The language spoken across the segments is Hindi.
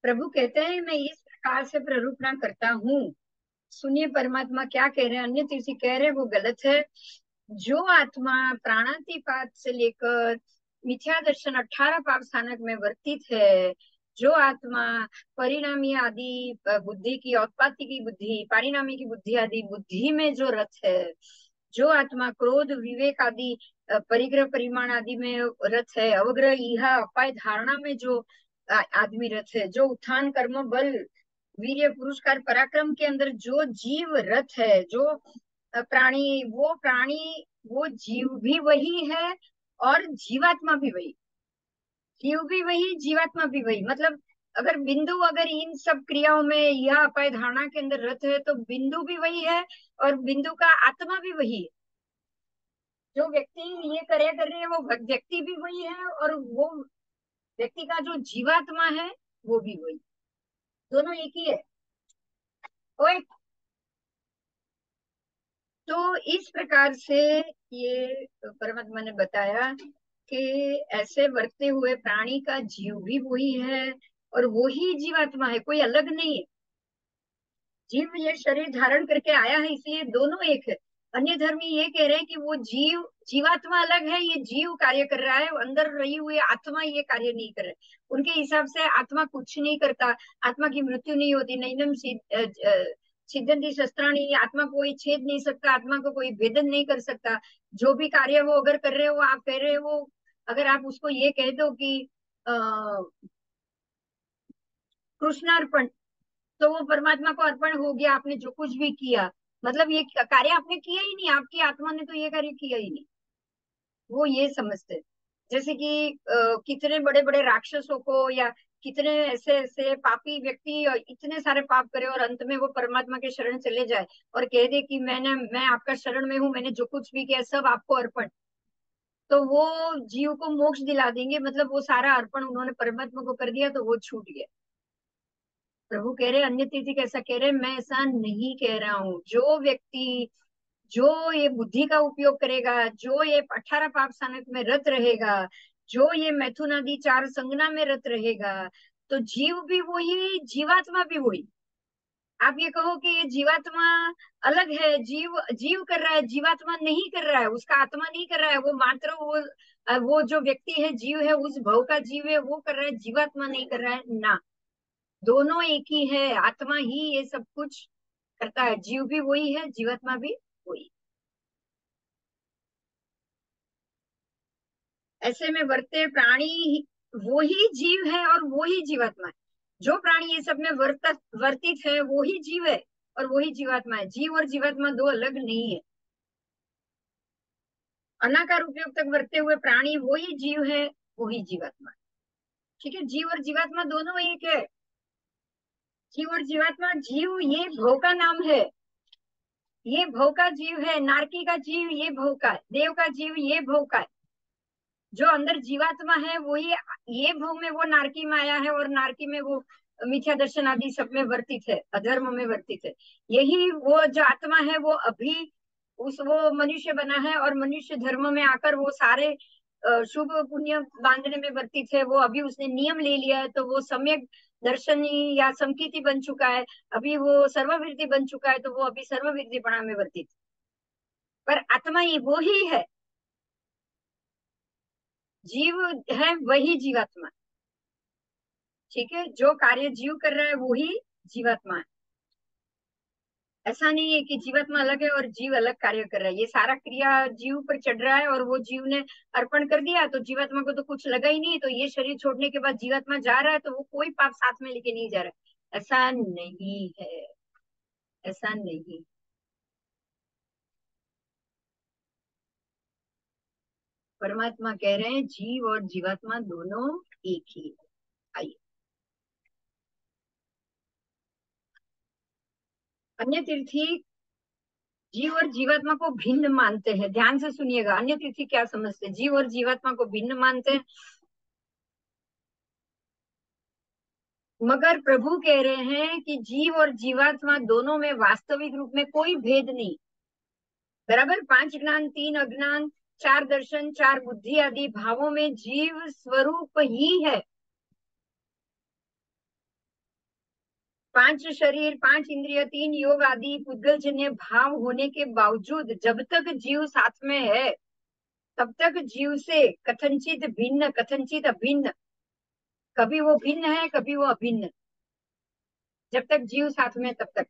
प्रभु कहते हैं मैं इस प्रकार से प्ररूपणा करता हूँ। सुनिए परमात्मा क्या कह रहे हैं, अन्य तीर्थी कह रहे हैं वो गलत है। जो आत्मा प्राणातिपात से लेकर मिथ्या दर्शन 18 पाप स्थानक में वर्तित है, जो आत्मा परिणामी आदि बुद्धि की, औत्पाती की बुद्धि, पारिणामी की बुद्धि आदि बुद्धि में जो रत है, जो आत्मा क्रोध विवेक आदि परिग्रह परिमाण आदि में रत है, अवग्रह यह अपाय धारणा में जो आदमी रत है, जो उत्थान कर्म बल वीर्य पुरुषकार पराक्रम के अंदर जो जीव रत है, जो प्राणी वो जीव भी वही है और जीवात्मा भी वही। जीव भी वही, जीवात्मा भी वही। मतलब अगर बिंदु अगर इन सब क्रियाओं में यह अपाय धारणा के अंदर रत है तो बिंदु भी वही है और बिंदु का आत्मा भी वही है। जो व्यक्ति ये कार्य कर रही है वो व्यक्ति भी वही है और वो व्यक्ति का जो जीवात्मा है वो भी वही। दोनों एक ही है। ओए, तो इस प्रकार से ये परमात्मा ने बताया कि ऐसे वर्तते हुए प्राणी का जीव भी वही है और वो ही जीवात्मा है, कोई अलग नहीं है। जीव ये शरीर धारण करके आया है इसलिए दोनों एक है। अन्य धर्मी ये कह रहे हैं कि वो जीवात्मा अलग है, ये जीव कार्य कर रहा है, अंदर रही हुई आत्मा ये कार्य नहीं कर रहा है। उनके हिसाब से आत्मा कुछ नहीं करता, आत्मा की मृत्यु नहीं होती, नैनम छिदन्ति शस्त्राणी, आत्मा को कोई छेद नहीं सकता, आत्मा को कोई भेदन नहीं कर सकता। जो भी कार्य वो अगर कर रहे हो, आप कह रहे हो, अगर आप उसको ये कह दो कि कृष्णार्पण, तो वो परमात्मा को अर्पण हो गया, आपने जो कुछ भी किया। मतलब ये कार्य आपने किया ही नहीं, आपकी आत्मा ने तो ये कार्य किया ही नहीं। वो ये समझते हैं। जैसे कि कितने बड़े बड़े राक्षसों को या कितने ऐसे ऐसे पापी व्यक्ति और इतने सारे पाप करे और अंत में वो परमात्मा के शरण चले जाए और कह दे कि मैं आपका शरण में हूँ, मैंने जो कुछ भी किया सब आपको अर्पण, तो वो जीव को मोक्ष दिला देंगे। मतलब वो सारा अर्पण उन्होंने परमात्मा को कर दिया तो वो छूट गया। प्रभु कह रहे अन्य तिथि कैसा कह रहे, मैं ऐसा नहीं कह रहा हूँ। जो व्यक्ति जो ये बुद्धि का उपयोग करेगा, जो ये 18 पाप सानक में रत रहेगा, जो ये मैथुन आदि 4 संगना में रत रहेगा, तो जीव भी वही, जीवात्मा भी वही। आप ये कहो कि ये जीवात्मा अलग है, जीव जीव कर रहा है, जीवात्मा नहीं कर रहा है, उसका आत्मा नहीं कर रहा है, वो मात्र वो जो व्यक्ति है जीव है, उस भव का जीव है, वो कर रहा है, जीवात्मा नहीं कर रहा है ना। दोनों एक ही है, आत्मा ही ये सब कुछ करता है, जीव भी वही है, जीवात्मा भी वही। ऐसे में वर्ते प्राणी वो ही जीव है और वो ही जीवात्मा है। जो प्राणी ये सब में वर्तित है वो ही जीव है और वो ही जीवात्मा है। जीव और जीवात्मा दो अलग नहीं है। अनाकार उपयोग तक वर्ते हुए प्राणी वो ही जीव है, वो ही जीवात्मा है। ठीक है, जीव और जीवात्मा दोनों एक है। जीव और जीवात्मा, जीव ये भव का नाम है, ये भव का जीव है। नारकी का जीव ये भव का है, देव का जीव ये भव का है। जो अंदर जीवात्मा है वही ये भव में वो नारकी में आया है और नारकी में वो मिथ्या दर्शन आदि सब में वर्तित है, अधर्म में वर्तित है। यही वो जो आत्मा है वो अभी वो मनुष्य बना है और मनुष्य धर्म में आकर वो सारे शुभ पुण्य बांधने में वर्तित है। वो अभी उसने नियम ले लिया है तो वो सम्यक दर्शनी या संकीर्ति बन चुका है। अभी वो सर्ववृत्ति बन चुका है तो वो अभी सर्ववृत्तिपणा में वर्तित है। पर आत्मा ही वो ही है, जीव है वही जीवात्मा। ठीक है, जो कार्य जीव कर रहा है वो ही जीवात्मा है। ऐसा नहीं है कि जीवात्मा अलग है और जीव अलग कार्य कर रहा है। ये सारा क्रिया जीव पर चढ़ रहा है और वो जीव ने अर्पण कर दिया तो जीवात्मा को तो कुछ लगा ही नहीं, तो ये शरीर छोड़ने के बाद जीवात्मा जा रहा है तो वो कोई पाप साथ में लेके नहीं जा रहा है। ऐसा नहीं है, ऐसा नहीं। परमात्मा कह रहे हैं जीव और जीवात्मा दोनों एक ही है। आइए, अन्य तीर्थी जीव और जीवात्मा को भिन्न मानते हैं। ध्यान से सुनिएगा, अन्य तिथि क्या समझते हैं, जीव और जीवात्मा को भिन्न मानते हैं। मगर प्रभु कह रहे हैं कि जीव और जीवात्मा दोनों में वास्तविक रूप में कोई भेद नहीं। बराबर, 5 ज्ञान 3 अज्ञान 4 दर्शन 4 बुद्धि आदि भावों में जीव स्वरूप ही है। पांच शरीर, पांच इंद्रिय, तीन योग आदि पुद्गल जन्य भाव होने के बावजूद जब तक जीव साथ में है तब तक जीव से कथनचित भिन्न, कथनचित अभिन्न, कभी वो भिन्न है कभी वो अभिन्न। जब तक जीव साथ में तब तक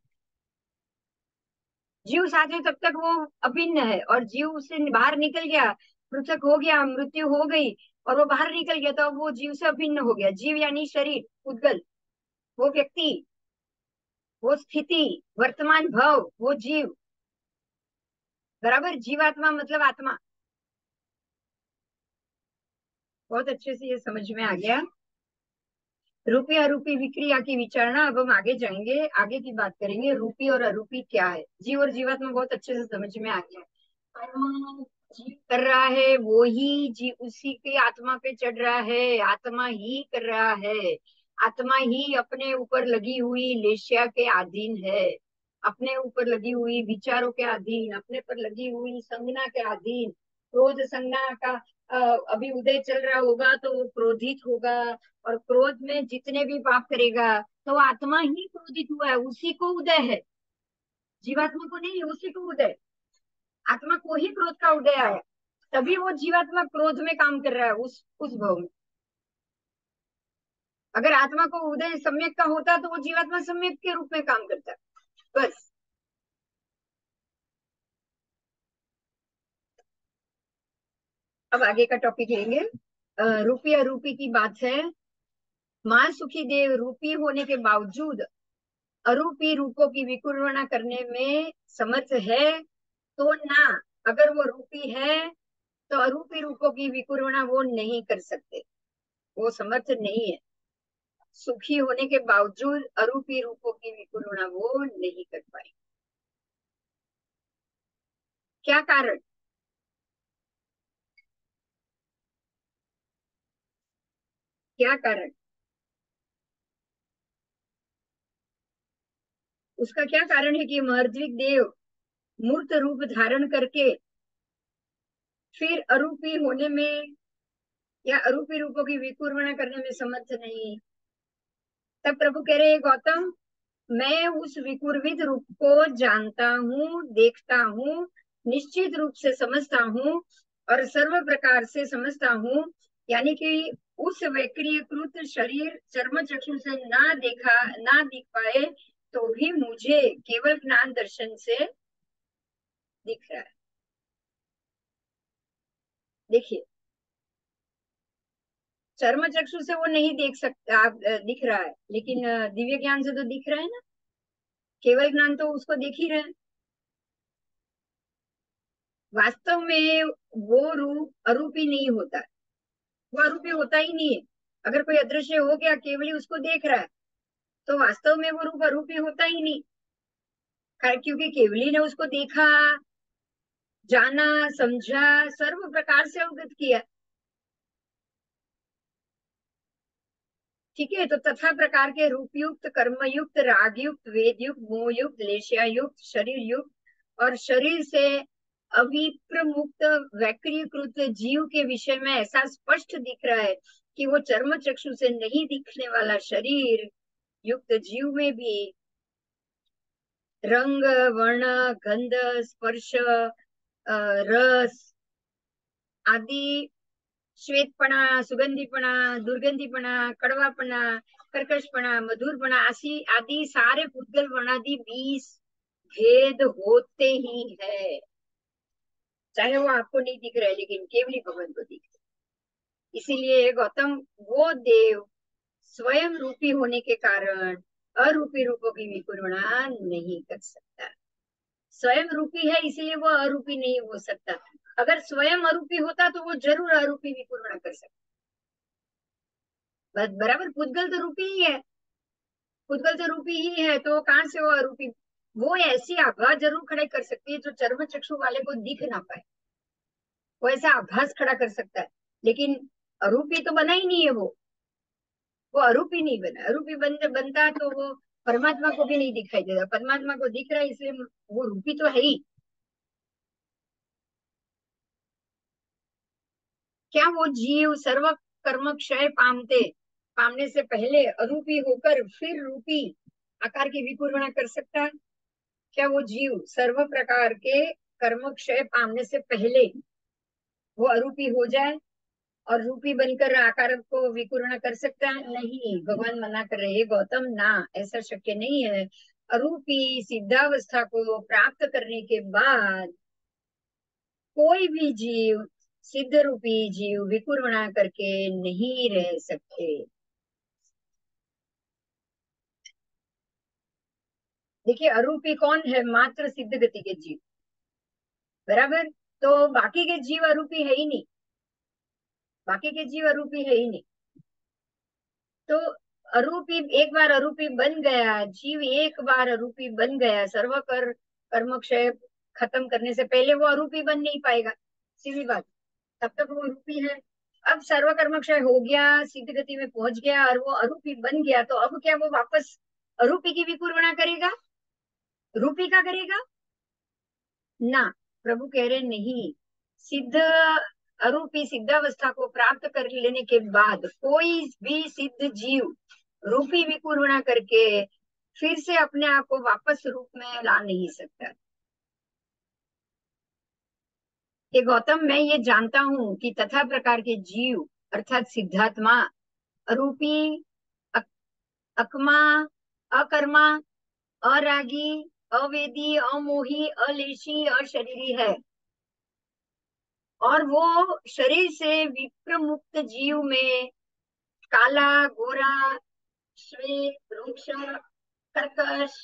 जीव साथ में तब तक वो अभिन्न है, और जीव से बाहर निकल गया, पृथक हो गया, मृत्यु हो गई और वो बाहर निकल गया तो अब वो जीव से अभिन्न हो गया। जीव यानी शरीर, पुद्गल, वो व्यक्ति, वो स्थिति, वर्तमान भाव, वो जीव, बराबर। जीवात्मा मतलब आत्मा। बहुत अच्छे से ये समझ में आ गया। रूपी अरूपी विक्रिया की विचारणा अब हम आगे जाएंगे, आगे की बात करेंगे। रूपी और अरूपी क्या है, जीव और जीवात्मा बहुत अच्छे से समझ में आ गया। कर्म जीव कर रहा है, वो ही जीव उसी के आत्मा पे चढ़ रहा है, आत्मा ही कर रहा है। आत्मा ही अपने ऊपर लगी हुई लेश्या के अधीन है, अपने ऊपर लगी हुई विचारों के अधीन, अपने पर लगी हुई संज्ञा के अधीन। क्रोध संज्ञा का अभी उदय चल रहा होगा तो वो क्रोधित होगा, और क्रोध में जितने भी पाप करेगा तो आत्मा ही क्रोधित हुआ है, उसी को उदय है, जीवात्मा को नहीं, उसी को उदय। आत्मा को ही क्रोध का उदय आया, तभी वो जीवात्मा क्रोध में काम कर रहा है उस भाव में। अगर आत्मा को उदय सम्यक का होता तो वो जीवात्मा सम्यक के रूप में काम करता। बस। अब आगे का टॉपिक लेंगे। रूपी अरूपी की बात है। मां सुखी देव रूपी होने के बावजूद अरूपी रूपों की विकुर्वणा करने में समर्थ है तो ना, अगर वो रूपी है तो अरूपी रूपों की विकुर्वणा वो नहीं कर सकते, वो समर्थ नहीं है। सुखी होने के बावजूद अरूपी रूपों की विकुर्वणा वो नहीं कर पाए। क्या कारण? क्या कारण? उसका क्या कारण है कि महर्द्विक देव मूर्त रूप धारण करके फिर अरूपी होने में या अरूपी रूपों की विकुर्वणा करने में समर्थ नहीं? तब प्रभु कह रहे हैं, गौतम मैं उस विकुर्वित रूप को जानता हूँ, देखता हूँ, निश्चित रूप से समझता हूँ और सर्व प्रकार से समझता हूँ। यानी कि उस वैक्रीकृत शरीर चर्म चक्षु से ना दिख पाए तो भी मुझे केवल ज्ञान दर्शन से दिख रहा है। देखिए, चर्म चक्षु से वो नहीं देख सकता, आप दिख रहा है, लेकिन दिव्य ज्ञान से तो दिख रहा है ना। केवल ज्ञान तो उसको देख ही रहे हैं। वास्तव में वो रूप अरूपी नहीं होता है, वो अरूपी होता ही नहीं है। अगर कोई अदृश्य हो गया, केवल उसको देख रहा है, तो वास्तव में वो रूप अरूपी होता ही नहीं, क्योंकि केवली ने उसको देखा, जाना, समझा, सर्व प्रकार से अवगत किया। ठीक है, तो तथा प्रकार के रूप युक्त, कर्मयुक्त, राग युक्त, वेद युक्त, मोह युक्त, लेशिया युक्त, शरीर युक्त और शरीर से अभिप्रमुक्त वैक्रीकृत जीव के विषय में ऐसा स्पष्ट दिख रहा है कि वो चर्म चक्षु से नहीं दिखने वाला शरीर युक्त जीव में भी रंग, वर्ण, गंध, स्पर्श, रस आदि, श्वेतपणा, सुगंधीपणा, दुर्गंधीपणा, कड़वापणा, कर्कशपणा, मधुरपणा आदि सारे पुद्गल वर्णादि 20 भेद होते ही है, चाहे वो आपको नहीं दिख रहे लेकिन केवली भगवान को दिख रहे। इसीलिए गौतम, वो देव स्वयं रूपी होने के कारण अरूपी रूपों की विकुर्वणा नहीं कर सकता। स्वयं रूपी है इसीलिए वो अरूपी नहीं हो सकता। अगर स्वयं अरूपी होता तो वो जरूर अरूपी विकुर्वणा कर सकता। बराबर, पुद्गल तो रूपी ही है, पुद्गल तो रूपी ही है, तो कहां से वो अरूपी? वो ऐसी आभा जरूर खड़े कर सकती है जो चर्म चक्षु वाले को दिख ना पाए, वो ऐसा आभास खड़ा कर सकता है, लेकिन अरूपी तो बना ही नहीं है वो अरूपी नहीं बना। अरूपी बनता तो वो परमात्मा को भी नहीं दिखाई देता, परमात्मा को दिख रहा है इसलिए वो रूपी तो है ही। क्या वो जीव सर्व कर्म क्षय पामने से पहले अरूपी होकर फिर रूपी आकार की विकुर्वणा कर सकता है? क्या वो जीव सर्व प्रकार के कर्म क्षय पाने से पहले वो अरूपी हो जाए और रूपी बनकर आकार को विकुर्ण कर सकता है? नहीं, भगवान मना कर रहे हैं, गौतम ना, ऐसा शक्य नहीं है। अरूपी सिद्धावस्था को प्राप्त करने के बाद कोई भी जीव, सिद्ध रूपी जीव विकुर्वणा करके नहीं रह सकते। देखिए, अरूपी कौन है? मात्र सिद्ध गति के जीव, बराबर। तो बाकी के जीव अरूपी है ही नहीं, बाकी के जीव अरूपी है ही नहीं। तो अरूपी एक बार अरूपी बन गया जीव, एक बार अरूपी बन गया, सर्व कर्म क्षय खत्म करने से पहले वो अरूपी बन नहीं पाएगा, सीधी बात। तब तक वो अरूपी है। अब सर्व कर्म क्षय हो गया, सिद्ध गति में पहुंच गया और वो अरूपी बन गया, तो अब क्या वो वापस अरूपी की विकुर्वणा करेगा? रूपी का करेगा ना? प्रभु कह रहे नहीं। सिद्ध अरूपी सिद्धावस्था को प्राप्त कर लेने के बाद कोई भी सिद्ध जीव रूपी विकुर्वणा करके फिर से अपने आप को वापस रूप में ला नहीं सकता। कि गौतम, मैं ये जानता हूं कि तथा प्रकार के जीव अर्थात सिद्धात्मा अरूपी, अक, अकमा, अकर्मा, अरागी, अवेदी, अमोही, अलेशी, अशरीरी है। और वो शरीर से विप्र मुक्त जीव में काला, गोरा, श्वेत, रूक्ष, कर्कश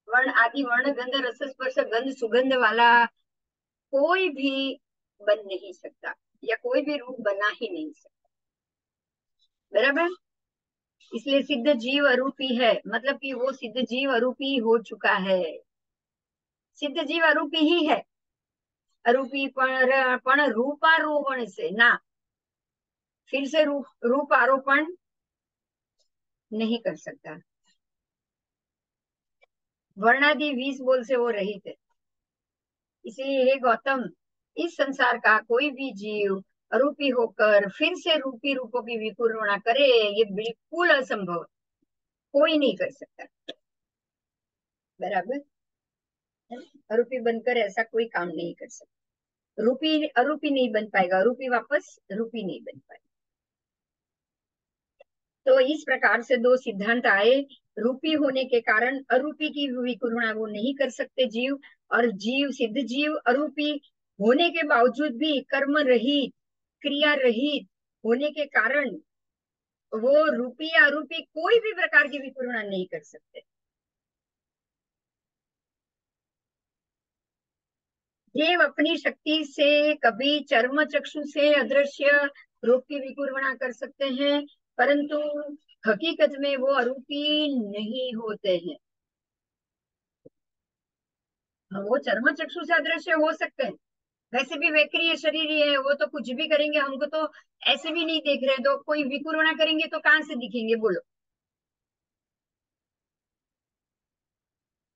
वर्ण आदि वर्ण, गंध, रस, स्पर्श, गंध, सुगंध वाला कोई भी बन नहीं सकता, या कोई भी रूप बना ही नहीं सकता, बराबर। इसलिए सिद्ध जीव अरूपी है, मतलब कि वो सिद्ध जीव अरूपी हो चुका है। सिद्ध जीव अरूपी ही है, अरूपी पण रूपारोपण से ना, फिर से रूप आरोपण नहीं कर सकता। वर्णादि 20 बोल से वो रहित है। इसलिए हे गौतम, इस संसार का कोई भी जीव अरूपी होकर फिर से रूपी रूपों की विपूर्णा करे, ये बिल्कुल असंभव, कोई नहीं कर सकता, बराबर। अरूपी बनकर ऐसा कोई काम नहीं कर सकता। रूपी अरूपी नहीं बन पाएगा, रूपी वापस रूपी नहीं बन पाएगा। तो इस प्रकार से दो सिद्धांत आए। रूपी होने के कारण अरूपी की विकुर्णा वो नहीं कर सकते जीव, और जीव सिद्ध जीव अरूपी होने के बावजूद भी कर्म रहित, क्रिया रहित होने के कारण वो रूपी या अरूपी कोई भी प्रकार की विकुर्णा नहीं कर सकते। देव अपनी शक्ति से कभी चर्म चक्षु से अदृश्य रूप की विकुर्णा कर सकते हैं, परंतु हकीकत में वो अरूपी नहीं होते हैं। वो चर्म चक्षु से अदृश्य हो सकते हैं, वैसे भी वैक्रिय शरीर ही है, वो तो कुछ भी करेंगे, हमको तो ऐसे भी नहीं देख रहे, तो कोई विकुर्णा करेंगे तो कहां से दिखेंगे बोलो।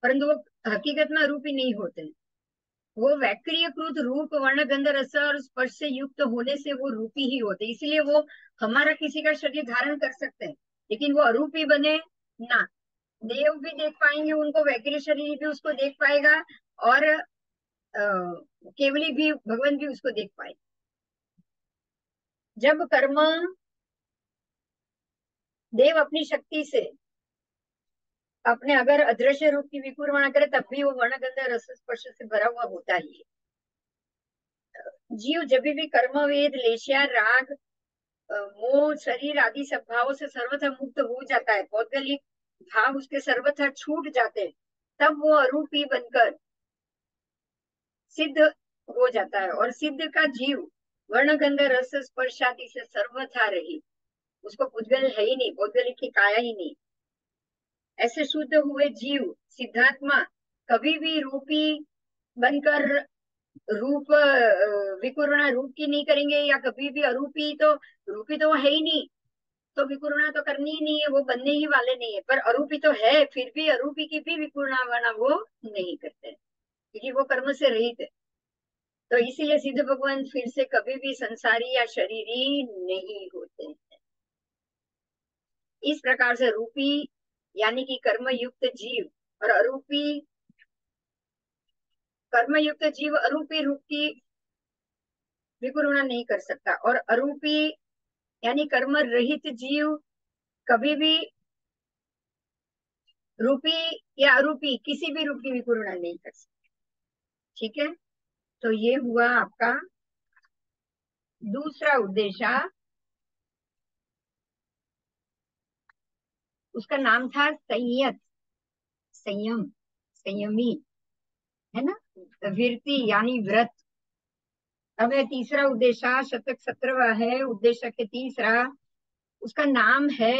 परंतु वो हकीकत में अरूपी नहीं होते हैं। वो वैक्रियकृत रूप वर्ण गंध रस और स्पर्श से युक्त होने से वो रूपी ही होते, इसलिए वो हमारा किसी का शरीर धारण कर सकते हैं, लेकिन वो अरूपी बने ना। देव भी देख पाएंगे उनको, वैक्रिय शरीर भी उसको देख पाएगा, और केवली भी भगवान भी उसको देख पाए। जब कर्म देव अपनी शक्ति से अपने अगर अदृश्य रूप की विकुर्वणा करे, तब भी वो वर्णगंध रस स्पर्श से भरा हुआ होता ही है। जीव जब भी कर्म वेद लेशिया राग मोह शरीर आदि सब भावों से सर्वथा मुक्त हो जाता है, पौद्गलिक भाव उसके सर्वथा छूट जाते हैं, तब वो अरूपी बनकर सिद्ध हो जाता है। और सिद्ध का जीव वर्णगंध रस स्पर्शादि से सर्वथा रही, उसको पुद्गल है ही नहीं, पौद्गलिक की काया ही नहीं। ऐसे शुद्ध हुए जीव सिद्धात्मा कभी भी रूपी बनकर रूप विकुर्णा रूप की नहीं करेंगे, या कभी भी अरूपी, तो रूपी तो वो है ही नहीं, तो विकुर्णा तो करनी ही नहीं है, वो बनने ही वाले नहीं है। पर अरूपी तो है, फिर भी अरूपी की भी विकुर्णा बना वो नहीं करते, क्योंकि वो कर्म से रहित है। तो इसीलिए सिद्ध भगवान फिर से कभी भी संसारी या शरीरी नहीं होते हैं। इस प्रकार से रूपी यानी कि कर्मयुक्त जीव और अरूपी, कर्मयुक्त जीव अरूपी रूप की विकुरुणा नहीं कर सकता, और अरूपी यानी कर्म रहित जीव कभी भी रूपी या अरूपी किसी भी रूप की विकुरुणा नहीं कर सकता। ठीक है, तो ये हुआ आपका दूसरा उद्देश्य। उसका नाम था संयत, संयम, संयमी, है ना, विरति यानी व्रत। अब है तीसरा उद्देश्य, शतक 17वां है उद्देश्य के तीसरा। उसका नाम है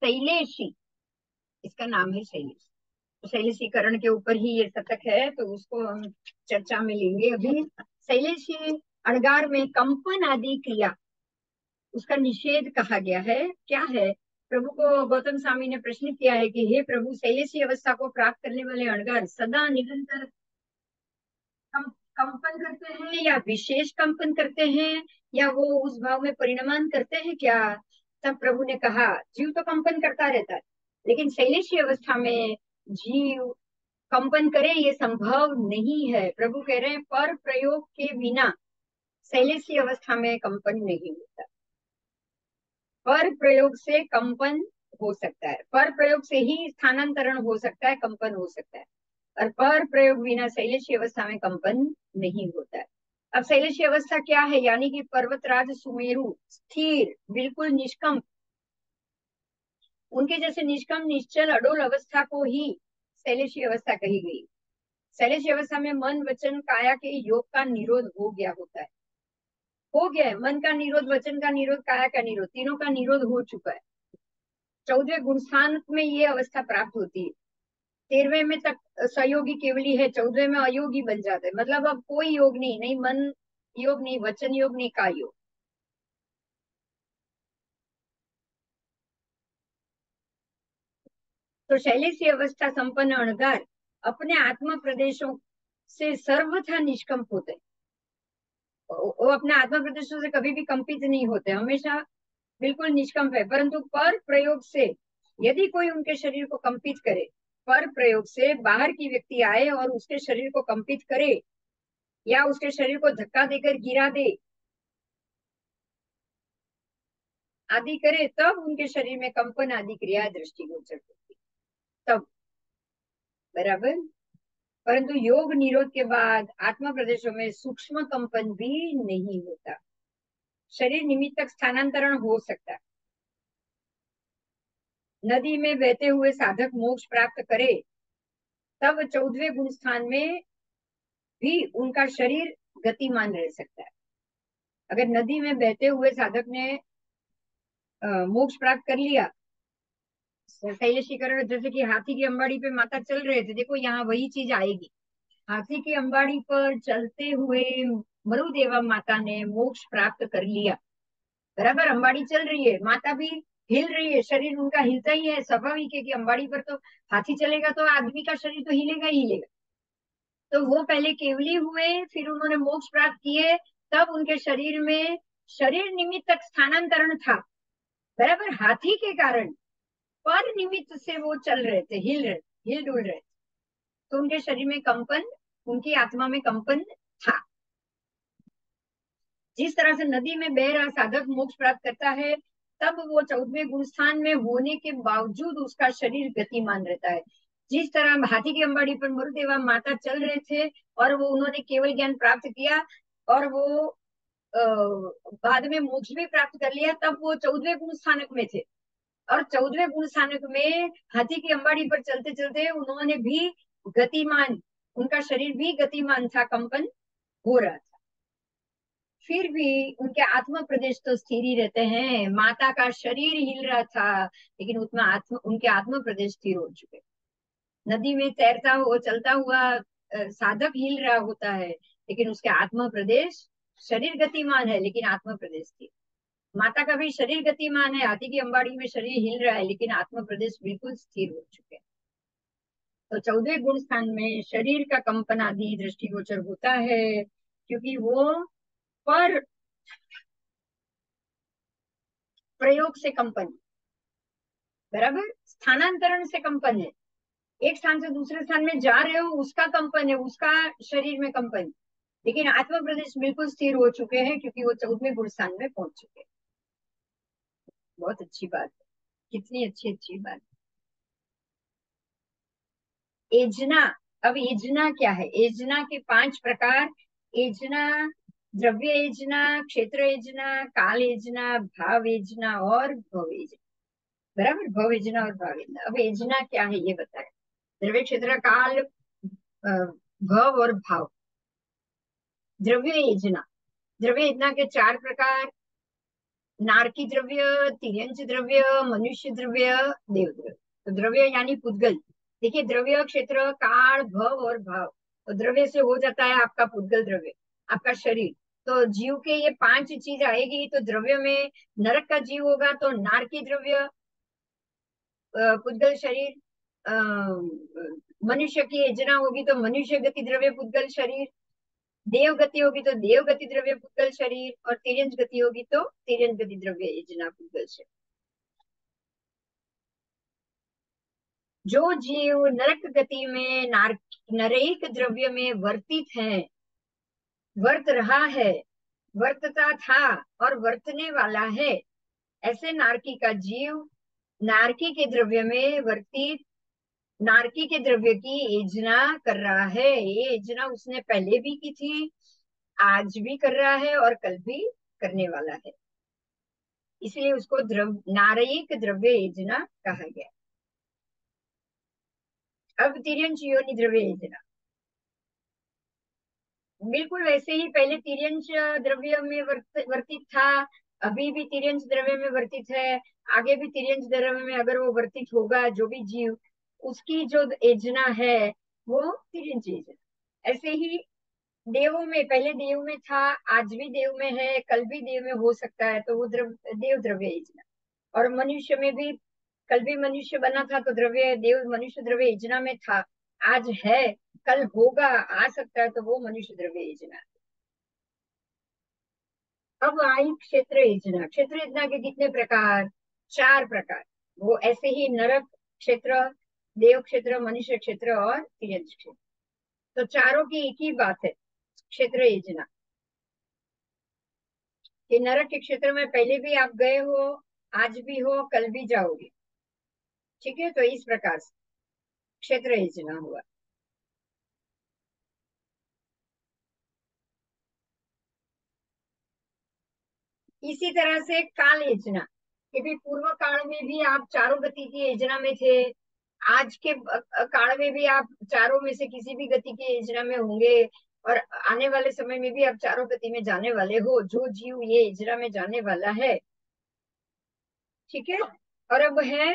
शैलेशी। इसका नाम है शैलेश। तो शैलेशीकरण के ऊपर ही ये शतक है, तो उसको हम चर्चा में लेंगे अभी। शैलेशी अणगार में कंपन आदि क्रिया, उसका निषेध कहा गया है। क्या है? प्रभु को गौतम स्वामी ने प्रश्न किया है कि हे प्रभु, शैलेशी अवस्था को प्राप्त करने वाले अणगार सदा निरंतर कंपन करते हैं या विशेष कंपन करते हैं, या वो उस भाव में परिणमन करते हैं क्या? तब प्रभु ने कहा, जीव तो कंपन करता रहता है, लेकिन शैलेशी अवस्था में जीव कंपन करे ये संभव नहीं है। प्रभु कह रहे हैं पर प्रयोग के बिना शैलेशी अवस्था में कंपन नहीं होता। पर प्रयोग से कंपन हो सकता है, पर प्रयोग से ही स्थानांतरण हो सकता है, कंपन हो सकता है, और पर प्रयोग बिना शैलेशी अवस्था में कंपन नहीं होता है। अब शैलेशी अवस्था क्या है? यानी कि पर्वतराज सुमेरु स्थिर बिल्कुल निष्कंप, उनके जैसे निष्कंप निश्चल अडोल अवस्था को ही शैलेशी अवस्था कही गई। शैलेशी अवस्था में मन वचन काया के योग का निरोध हो गया होता है, हो गया है। मन का निरोध, वचन का निरोध, काया का निरोध, तीनों का निरोध हो चुका है। 14वें गुणस्थान में ये अवस्था प्राप्त होती है। 13वें में तक सहयोगी केवली है, 14वें में अयोगी बन जाता है। मतलब अब कोई योग नहीं, नहीं मन योग, नहीं वचन योग, नहीं काय योग। तो शैलेशी अवस्था संपन्न अणगार अपने आत्म प्रदेशों से सर्वथा निष्कंप होते हैं। वो अपने आत्म प्रदेशों से कभी भी कंपित नहीं होते, हमेशा बिल्कुल निष्कंप है। परंतु पर प्रयोग से यदि कोई उनके शरीर को कंपित करे, पर प्रयोग से बाहर की व्यक्ति आए और उसके शरीर को कंपित करे या उसके शरीर को धक्का देकर गिरा दे आदि करे, तब उनके शरीर में कंपन आदि क्रिया दृष्टिगोचर होती, तब। बराबर। परंतु योग निरोध के बाद आत्मा प्रदेशों में सूक्ष्म कंपन भी नहीं होता, शरीर निमित्त तक स्थानांतरण हो सकता है। नदी में बहते हुए साधक मोक्ष प्राप्त करे, तब 14वें गुण स्थान में भी उनका शरीर गतिमान रह सकता है। अगर नदी में बहते हुए साधक ने मोक्ष प्राप्त कर लिया, शैलेशीकरण, जैसे कि हाथी की अंबाड़ी पे माता चल रहे थे, देखो यहाँ वही चीज आएगी। हाथी की अंबाड़ी पर चलते हुए मरुदेवा माता ने मोक्ष प्राप्त कर लिया। बराबर, अंबाड़ी चल रही है, माता भी हिल रही है, शरीर उनका हिलता ही है, स्वाभाविक है कि अंबाड़ी पर तो हाथी चलेगा तो आदमी का शरीर तो हिलेगा ही हिलेगा। तो वो पहले केवली हुए, फिर उन्होंने मोक्ष प्राप्त किए, तब उनके शरीर में शरीर निमित्त तक स्थानांतरण था। बराबर, हाथी के कारण पर निमित्त से वो चल रहे थे, हिल रहे, हिल डुल रहे थे, तो उनके शरीर में कंपन, उनकी आत्मा में कंपन था। जिस तरह से नदी में बह रहा साधक मोक्ष प्राप्त करता है, तब वो 14वें गुण स्थान में होने के बावजूद उसका शरीर गतिमान रहता है। जिस तरह हाथी की अंबाड़ी पर मुरुदेवा माता चल रहे थे और वो उन्होंने केवल ज्ञान प्राप्त किया और वो बाद में मोक्ष भी प्राप्त कर लिया, तब वो 14वें गुण स्थानक में थे। और 14वें गुण स्थानक में हाथी की अंबाड़ी पर चलते चलते उन्होंने भी गतिमान, उनका शरीर भी गतिमान था, कंपन हो रहा था। फिर भी उनके आत्म प्रदेश तो स्थिर ही रहते हैं। माता का शरीर हिल रहा था, लेकिन उतना उनके आत्म प्रदेश स्थिर हो चुके। नदी में तैरता हुआ चलता हुआ साधक हिल रहा होता है, लेकिन उसके आत्म प्रदेश, शरीर गतिमान है लेकिन आत्म प्रदेश स्थिर। माता का भी शरीर गतिमान है, हाथी की अंबाड़ी में शरीर हिल रहा है, लेकिन आत्म प्रदेश बिल्कुल स्थिर हो चुके हैं। तो 14वें गुण स्थान में शरीर का कंपन आदि दृष्टिगोचर होता है, क्योंकि वो पर प्रयोग से कंपन, बराबर। स्थानांतरण से कंपन है, एक स्थान से दूसरे स्थान में जा रहे हो, उसका कंपन है, उसका शरीर में कंपन। लेकिन आत्मा प्रदेश बिल्कुल स्थिर हो चुके हैं, क्योंकि वो 14वें गुण स्थान में पहुंच चुके हैं। बहुत अच्छी बात है, कितनी अच्छी अच्छी बात। एजना। अब एजना क्या है? एजना के 5 प्रकार। एजना, द्रव्य एजना, क्षेत्र एजना, काल एजना, भाव एजना और भव एजना। बराबर, भव एजना और भाव एजना। अब एजना क्या है ये बताए। द्रव्य, क्षेत्र, काल, भव और भाव। द्रव्य योजना। द्रव्य योजना के 4 प्रकार। नारकी द्रव्य, तिर्यंच द्रव्य, मनुष्य द्रव्य, देव द्रव्य। तो द्रव्य यानी पुद्गल। देखिए, द्रव्य, क्षेत्र, काल, भव और भाव। तो द्रव्य से हो जाता है आपका पुद्गल द्रव्य, आपका शरीर। तो जीव के ये 5 चीज आएगी। तो द्रव्य में नरक का जीव होगा तो नारकी द्रव्य, पुद्गल शरीर। मनुष्य की योजना होगी तो मनुष्य गति द्रव्य पुद्गल शरीर। देव गति होगी तो देव गति द्रव्य पुद्गल शरीर। और तिर्यंच गति होगी तो तिर्यंच गति द्रव्य योजना पुद्गल शरीर। जो जीव नरक गति में नरक द्रव्य में वर्तित है, वर्त रहा है, वर्तता था और वर्तने वाला है, ऐसे नारकी का जीव नारकी के द्रव्य में वर्तित, नारकी के द्रव्य की योजना कर रहा है। ये योजना उसने पहले भी की थी, आज भी कर रहा है और कल भी करने वाला है। इसलिए उसको नारयिक द्रव्य योजना कहा गया। अब तिर्यंच योनि द्रव्य योजना। बिल्कुल वैसे ही पहले तिर्यंच द्रव्य में वर्तित था, अभी भी तिर्यंच द्रव्य में वर्तित है, आगे भी तिर्यंच द्रव्य में अगर वो वर्तित होगा जो भी जीव, उसकी जो योजना है वो तिर्यंच योजना। ऐसे ही देवों में, पहले देव में था, आज भी देव में है, कल भी देव में हो सकता है, तो वो देव द्रव्य योजना। और मनुष्य में भी, कल भी मनुष्य बना था तो द्रव्य देव मनुष्य द्रव्य योजना में था, आज है, कल होगा, आ सकता है, तो वो मनुष्य द्रव्य योजना। अब आई क्षेत्र योजना। क्षेत्र योजना के कितने प्रकार? 4 प्रकार। वो ऐसे ही नरक क्षेत्र, देव क्षेत्र, मनुष्य क्षेत्र और तिर्यंच क्षेत्र। तो चारों की एक ही बात है क्षेत्र योजना, कि नरक के क्षेत्र में पहले भी आप गए हो, आज भी हो, कल भी जाओगे। ठीक है, तो इस प्रकार से क्षेत्र योजना हुआ। इसी तरह से काल योजना, कि भी पूर्व काल में भी आप चारों गति की योजना में थे, आज के काल में भी आप चारों में से किसी भी गति की योजना में होंगे, और आने वाले समय में भी आप चारों गति में जाने वाले हो, जो जीव ये योजना में जाने वाला है। ठीक है। और अब है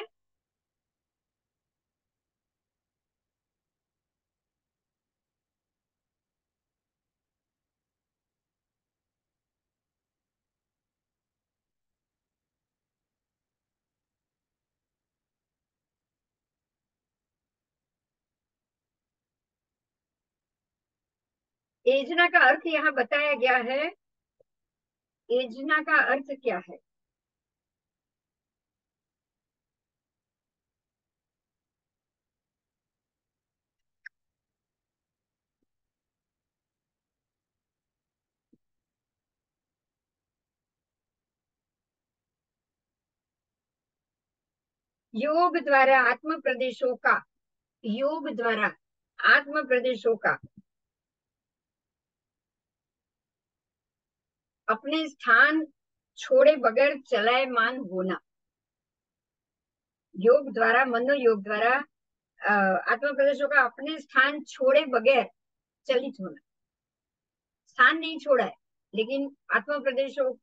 योजना का अर्थ यहाँ बताया गया है। योजना का अर्थ क्या है? योग द्वारा आत्म प्रदेशों का, योग द्वारा आत्म प्रदेशों का अपने स्थान छोड़े बगैर चलायमान होना। योग द्वारा, मनोयोग द्वारा आत्म प्रदेशों का अपने स्थान छोड़े बगैर चलित होना। स्थान नहीं छोड़ा है, लेकिन आत्म प्रदेशों,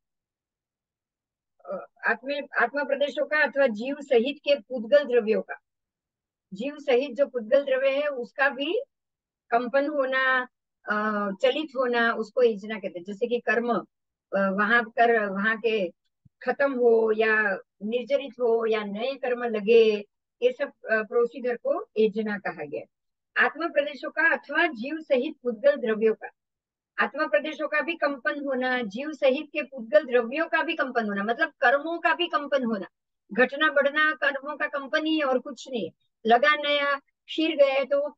आत्म प्रदेशों का अथवा जीव सहित के पुद्गल द्रव्यों का, जीव सहित जो पुद्गल द्रव्य है उसका भी कंपन होना, चलित होना, उसको योजना कहते हैं। जैसे कि कर्म वहां कर, वहां के खत्म हो या निर्जरित हो या नए कर्म लगे, ये सब प्रोसीजर को योजना कहा गया। आत्म प्रदेशों का अथवा जीव सहित पुद्गल द्रव्यों का, आत्मा प्रदेशों का भी कंपन होना, जीव सहित के पुद्गल द्रव्यों का भी कंपन होना, मतलब कर्मों का भी कंपन होना। घटना बढ़ना कर्मों का कंपन ही है और कुछ नहीं। लगा नया क्षीर गया है तो वो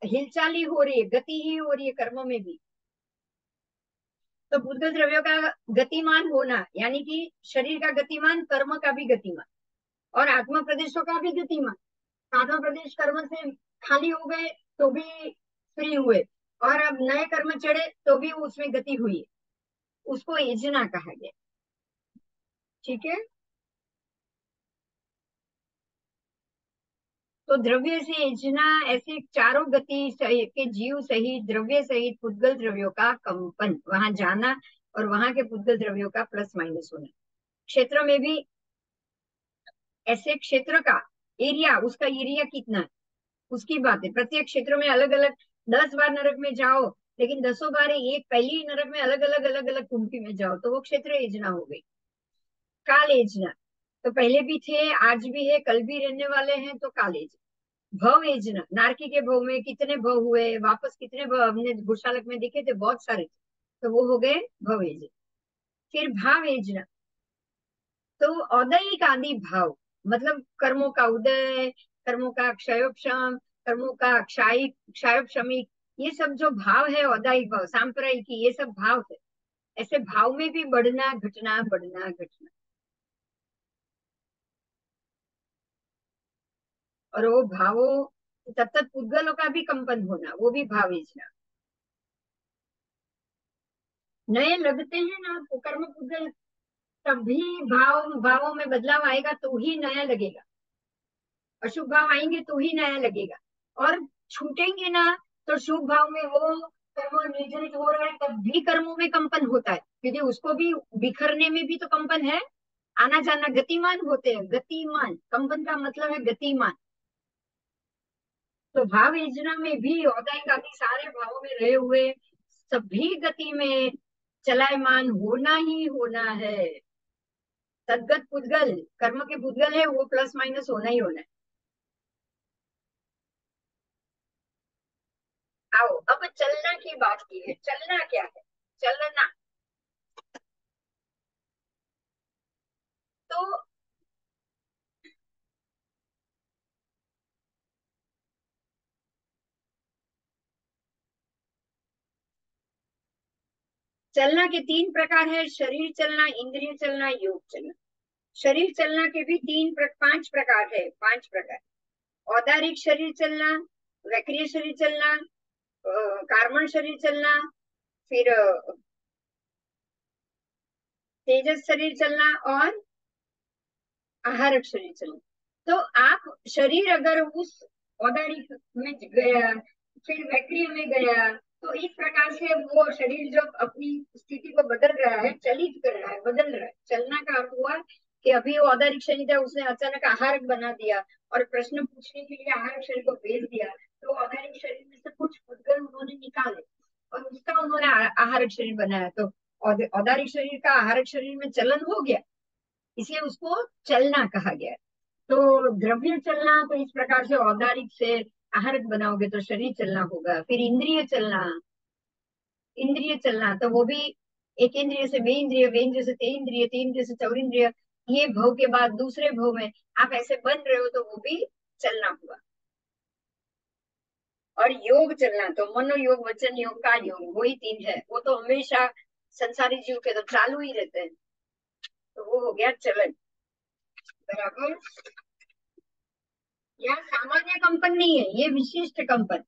हिलचाल ही हो रही है, गति ही हो रही है कर्मों में भी। तो बुद्ध द्रव्यों का गतिमान होना यानी कि शरीर का गतिमान, कर्म का भी गतिमान, और आत्मा प्रदेशों का भी गतिमान। आत्मा प्रदेश कर्म से खाली हो गए तो भी फ्री हुए, और अब नए कर्म चढ़े तो भी उसमें गति हुई, उसको एजना कहा गया। ठीक है। तो द्रव्य से एजना, ऐसे चारों गति के जीव सहित, द्रव्य सहित पुद्गल द्रव्यों का कंपन, वहां जाना, और वहां के पुद्गल द्रव्यों का प्लस माइनस होना। क्षेत्र में भी ऐसे क्षेत्र का एरिया, उसका एरिया कितना है उसकी बात है। प्रत्येक क्षेत्र में अलग अलग, 10 बार नरक में जाओ लेकिन 10 बार एक पहली ही नरक में अलग अलग अलग अलग कुंडली में जाओ तो वो क्षेत्र योजना हो गई। काल योजना, तो पहले भी थे, आज भी है, कल भी रहने वाले हैं, तो काल योजना। भव योजना, नारकी के भव में कितने भव हुए, वापस कितने भव हमने घोषालक में देखे थे, बहुत सारे थे, तो वो हो गए भव योजना। फिर भाव योजना, तो औदयिक आदि भाव, मतलब कर्मों का उदय, कर्मों का क्षयोपशम, कर्मों का क्षायिक क्षयोपशमिक, ये सब जो भाव है औदायिक भाव, सांप्रदायिक, ये सब भाव है। ऐसे भाव में भी बढ़ना घटना, बढ़ना घटना, और वो भावों तब तक पुद्गलों का भी कंपन होना, वो भी भाव योजना। नए लगते हैं ना तो कर्म पुद्गल, तभी भावों में बदलाव आएगा तो ही नया लगेगा। अशुभ भाव आएंगे तो ही नया लगेगा, और छूटेंगे ना तो शुभ भाव में वो कर्म निर्जरित हो रहा है तब भी कर्मों में कंपन होता है, क्योंकि उसको भी बिखरने में भी तो कंपन है, आना जाना गतिमान होते हैं, गतिमान, कंपन का मतलब है गतिमान। तो भाव योजना में भी औदायिक आदि सारे भावों में रहे हुए सभी गति में चलायमान होना ही होना है। तद्गत पुद्गल, कर्म के पुद्गल है वो प्लस माइनस होना ही होना है। आओ अब चलना की बात की है, चलना क्या है, चलना। तो चलना के 3 प्रकार है, शरीर चलना, इंद्रिय चलना, योग चलना। शरीर चलना के भी 5 प्रकार है, 5 प्रकार। औदारिक शरीर चलना, वक्रीय शरीर चलना, कार्बन शरीर चलना, फिर तेजस शरीर चलना, और आहारक शरीर चलना। तो आप शरीर अगर उस औदारिक में गया, फिर वक्रीय में गया, तो इस प्रकार से वो शरीर जब अपनी स्थिति को बदल रहा है, चलित कर रहा है, बदल रहा है। चलना का अर्थ हुआ कि अभी वो औदारिक शरीर है, उसने अचानक आहारक बना दिया और प्रश्न पूछने के लिए आहारक शरीर को भेज दिया, तो औदारिक शरीर में से कुछ उद्गल उन्होंने निकाले और उसका उन्होंने आहारक शरीर बनाया, तो औदारिक शरीर का आहारक शरीर में चलन हो गया, इसलिए उसको चलना कहा गया। तो द्रव्य चलना, तो इस प्रकार से औदारिक से आहारक बनाओगे तो शरीर चलना होगा। फिर इंद्रिय चलना, इंद्रिय चलना तो वो भी एक इंद्रिय से बे इंद्रिय, बे इंद्रिय से ते इंद्रिय, ते इंद्रिय से चौर इंद्रिय, ये भव के बाद दूसरे भव में आप ऐसे बन रहे हो तो वो भी चलना हुआ। और योग चलना तो मनोयोग, वचन योग, का योग, वही 3 है, वो तो हमेशा संसारी जीव के तो चालू ही रहते हैं, तो वो हो गया चलन। बराबर। यह सामान्य कंपन नहीं है, ये विशिष्ट कंपन।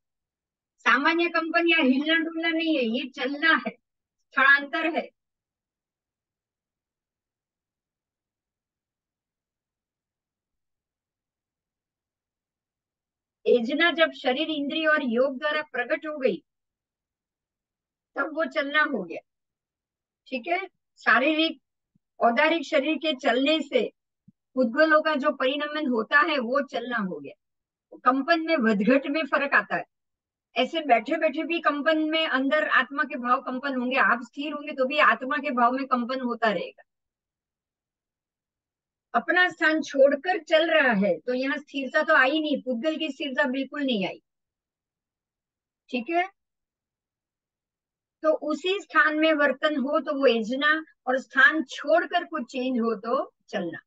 सामान्य कंपन या हिलना डुलना नहीं है, ये चलना है, स्थलांतर है। एजना जब शरीर, इंद्रिय और योग द्वारा प्रकट हो गई तब वो चलना हो गया। ठीक है। शारीरिक औदारिक शरीर के चलने से उद्गलों का जो परिणमन होता है वो चलना हो गया। कंपन में वदघट में फर्क आता है। ऐसे बैठे बैठे भी कंपन में अंदर आत्मा के भाव कंपन होंगे, आप स्थिर होंगे तो भी आत्मा के भाव में कंपन होता रहेगा। अपना स्थान छोड़कर चल रहा है तो यहाँ स्थिरता तो आई नहीं, पुद्गल की स्थिरता बिल्कुल नहीं आई। ठीक है। तो उसी स्थान में वर्तन हो तो वो एजना, और स्थान छोड़कर कुछ चेंज हो तो चलना।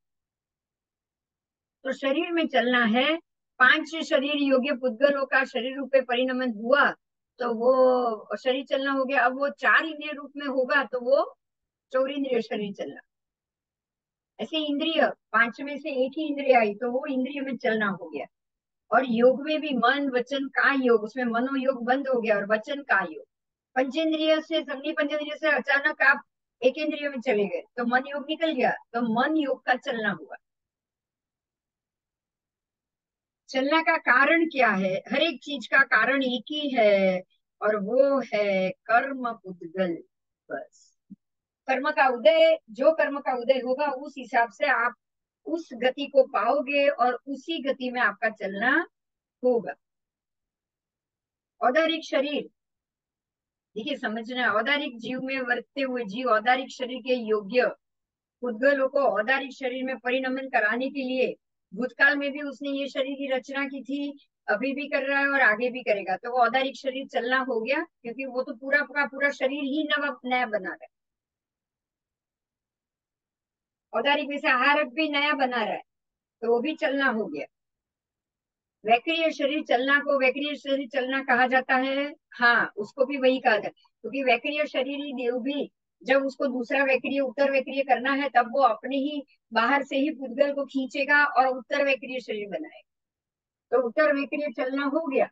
तो शरीर में चलना है। 5 शरीर योग्य पुद्गलों का शरीर रूप में परिणमन हुआ तो वो शरीर चलना हो गया। अब वो 4 इंद्रिय रूप में होगा तो वो चौरिंद्रिय शरीर चलना। ऐसे इंद्रिय 5 में से एक ही इंद्रिय आई तो वो इंद्रिय में चलना हो गया। और योग में भी मन वचन का योग, उसमें मनोयोग बंद हो गया और वचन का योग। पंचेंद्रिय से संगनी पंचेंद्रिय से अचानक आप एक इंद्रिय में चले गए तो मन योग निकल गया, तो मन योग का चलना हुआ। चलने का कारण क्या है? हर एक चीज का कारण एक ही है और वो है कर्म उद्गल। बस कर्म का उदय, जो कर्म का उदय होगा उस हिसाब से आप उस गति को पाओगे और उसी गति में आपका चलना होगा। औदारिक शरीर, देखिए समझना, औदारिक जीव में वर्तते हुए जीव औदारिक शरीर के योग्य पुद्गलों को औदारिक शरीर में परिणमन कराने के लिए भूतकाल में भी उसने ये शरीर की रचना की थी, अभी भी कर रहा है और आगे भी करेगा। तो वो औदारिक शरीर चलना हो गया, क्योंकि वो तो पूरा पूरा पूरा शरीर ही नया बना रहा है। औदारिक में से आहारक भी नया बना रहा है तो वो भी चलना हो गया। वैक्रिय शरीर चलना को वैक्रिय शरीर चलना कहा जाता है। हाँ, उसको भी वही कहा जाता है, क्योंकि वैक्रिय शरीर ही देव भी जब उसको दूसरा वैक्रिय उत्तर वैक्रिय करना है तब वो अपने ही बाहर से ही पुद्गल को खींचेगा और उत्तर वैक्रिय शरीर बनाएगा। तो उत्तर वैक्रिय चलना हो गया।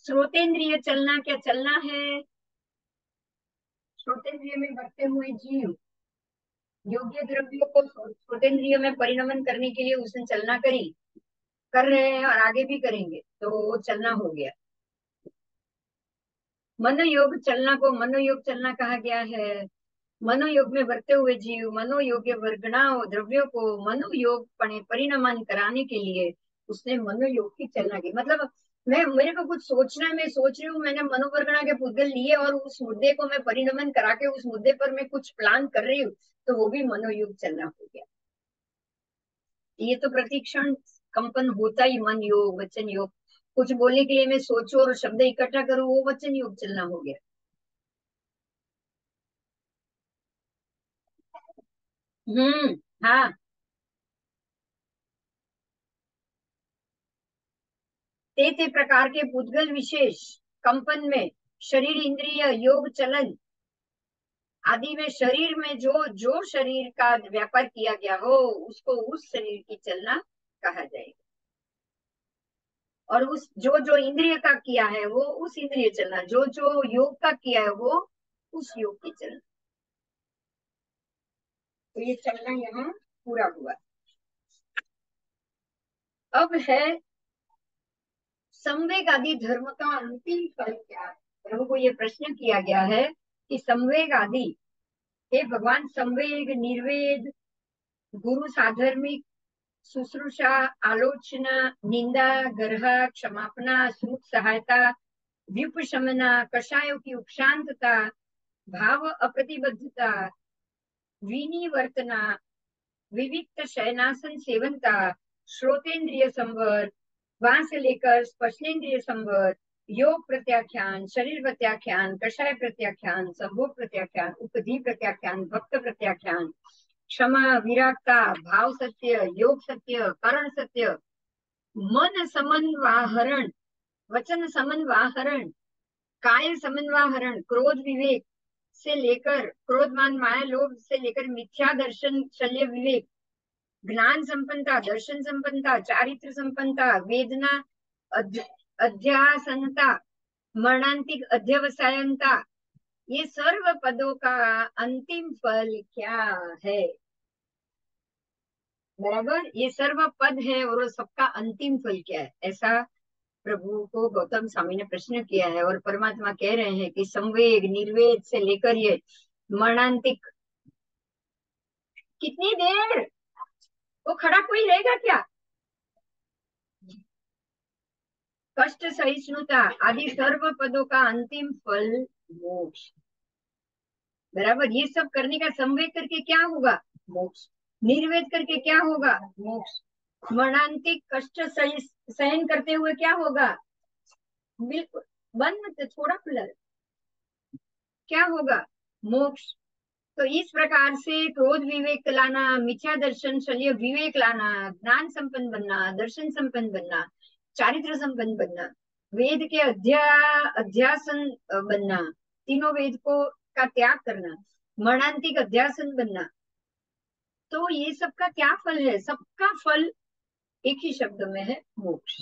श्रोतेंद्रिय चलना क्या चलना है? श्रोतेंद्रिय में बढ़ते हुए जीव योग्य द्रव्यों को श्रोतेंद्रिय में परिणमन करने के लिए उसने चलना करी, कर रहे हैं और आगे भी करेंगे तो वो चलना हो गया। मनोयोग चलना को मनोयोग चलना कहा गया है। मनोयोग में बढ़ते हुए जीव मनोयोग्य वर्गणाओं द्रव्यों को मनोयोग परिणमन कराने के लिए उसने मनोयोग की चलना की। मतलब मैं, मेरे को कुछ सोचना है, मैं सोच रही हूँ, मैंने मनोवर्गणा के पुद्गल लिए और उस मुद्दे को मैं परिणमन करा के उस मुद्दे पर मैं कुछ प्लान कर रही हूँ, तो वो भी मनोयोग चलना हो गया। ये तो प्रतिक्षण कंपन होता ही मन योग वचन योग। कुछ बोलने के लिए मैं सोचूं और शब्द इकट्ठा करूं, वो वचन योग चलना हो गया। हाँ। ते प्रकार के पुद्गल विशेष कंपन में शरीर इंद्रिय योग चलन आदि में शरीर में जो जो शरीर का व्यापार किया गया हो उसको उस शरीर की चलना कहा जाएगा। और उस जो जो इंद्रिय का किया है वो उस इंद्रिय चलना, जो जो योग का किया है वो उस योग की चलना। तो ये चलना यहाँ पूरा हुआ। अब है संवेग आदि धर्म का अंतिम फल क्या है? प्रभु को ये प्रश्न किया गया है कि संवेग आदि, हे भगवान, संवेग निर्वेद गुरु साधर्मिक शुश्रूषा आलोचना निंदा गर्हा क्षमापना सुख सहायता व्युपशमना कषायों की उपशांतता भाव अप्रतिबद्धता विनिवर्तना विविक्त शयनासन सेवनता श्रोतेंद्रिय संवर वहां से लेकर स्पर्शेंद्रिय संवर योग प्रत्याख्यान शरीर प्रत्याख्यान कषाय प्रत्याख्यान संभोग प्रत्याख्यान उपधि प्रत्याख्यान भक्त प्रत्याख्यान क्षमा विरागता भाव सत्य योग सत्य करण सत्य मन समन्वाहरण वचन समन्वाहरण काय समन्वाहरण क्रोध विवेक से लेकर क्रोधमान माया लोभ से लेकर मिथ्या दर्शन शल्य विवेक ज्ञान संपन्नता दर्शन संपन्नता चारित्र संपन्नता वेदना अध्यासनता मरणांतिक अध्यवसायनता, ये सर्व पदों का अंतिम फल क्या है? बराबर, ये सर्व पद है और सबका अंतिम फल क्या है? ऐसा प्रभु को गौतम स्वामी ने प्रश्न किया है और परमात्मा कह रहे हैं कि संवेग निर्वेद से लेकर ये मरणांतिक, कितनी देर वो खड़ा कोई रहेगा क्या? कष्ट सहिष्णुता आदि सर्व पदों का अंतिम फल मोक्ष। बराबर, ये सब करने का संवेग करके क्या होगा? मोक्ष। निर्वेद करके क्या होगा? मोक्ष। मरणांतिक कष्ट सहन करते हुए क्या होगा? बिल्कुल बंद मत, थोड़ा खुला, क्या होगा? मोक्ष। तो इस प्रकार से क्रोध विवेक लाना, मिथ्या दर्शन शल्य विवेक लाना, ज्ञान संपन्न बनना, दर्शन संपन्न बनना, चारित्र संपन्न बनना, वेद के अध्यासन बनना, तीनों वेद को का त्याग करना, मरणांतिक अध्यासन बनना। तो ये सबका क्या फल है? सबका फल एक ही शब्द में है, मोक्ष।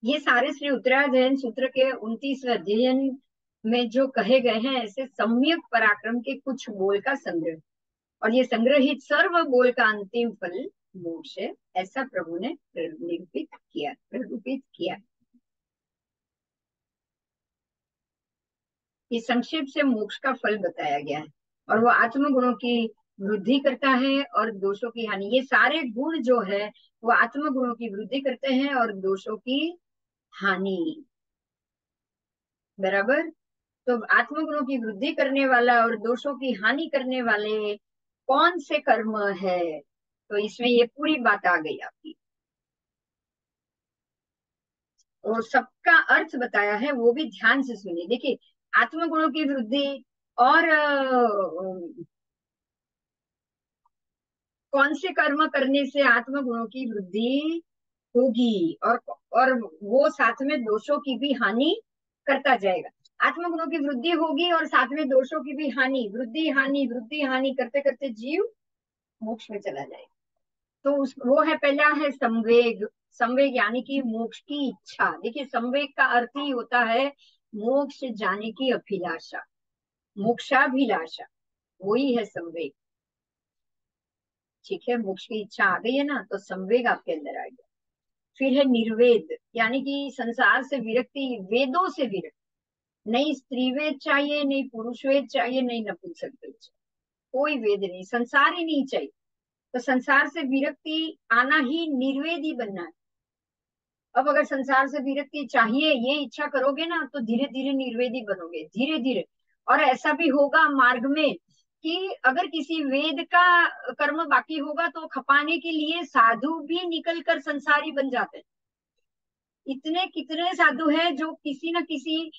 ये सारे श्री उत्तराध्ययन सूत्र के 29वें अध्ययन में जो कहे गए हैं, ऐसे सम्यक पराक्रम के कुछ बोल का संग्रह, और ये संग्रहित सर्व बोल का अंतिम फल मोक्ष है, ऐसा प्रभु ने निरूपित किया। ये संक्षेप से मोक्ष का फल बताया गया है, और वो आत्म गुणों की वृद्धि करता है और दोषों की हानि। ये सारे गुण जो है वो आत्म गुणों की वृद्धि करते हैं और दोषों की हानि। बराबर। तो आत्म गुणों की वृद्धि करने वाला और दोषों की हानि करने वाले कौन से कर्म है? तो इसमें ये पूरी बात आ गई आपकी, और सबका अर्थ बताया है, वो भी ध्यान से सुनिए। देखिए, आत्म गुणों की वृद्धि और कौन से कर्म करने से आत्म गुणों की वृद्धि होगी, और वो साथ में दोषों की भी हानि करता जाएगा। आत्म गुणों की वृद्धि होगी और साथ में दोषों की भी हानि, वृद्धि हानि करते करते जीव मोक्ष में चला जाएगा। तो वो है, पहला है संवेग। संवेग यानी कि मोक्ष की इच्छा। देखिए, संवेग का अर्थ ही होता है मोक्ष जाने की अभिलाषा, मोक्षाभिलाषा, वही है संवेग। ठीक है, मोक्ष की इच्छा आ गई है ना, तो संवेग आपके अंदर आ गया। फिर है निर्वेद, यानी कि संसार से विरक्ति, वेदों से विरक्ति। नहीं स्त्री वेद चाहिए, नहीं पुरुष वेद चाहिए, नहीं नपुंसक वेद चाहिए, कोई वेद नहीं, संसार ही नहीं चाहिए। तो संसार से विरक्ति आना ही निर्वेदी बनना है। अब अगर संसार से विरक्ति चाहिए, ये इच्छा करोगे ना, तो धीरे धीरे निर्वेदी बनोगे, धीरे धीरे। और ऐसा भी होगा मार्ग में कि अगर किसी वेद का कर्म बाकी होगा तो खपाने के लिए साधु भी निकल कर संसारी बन जाते हैं। इतने कितने साधु हैं जो किसी न किसी,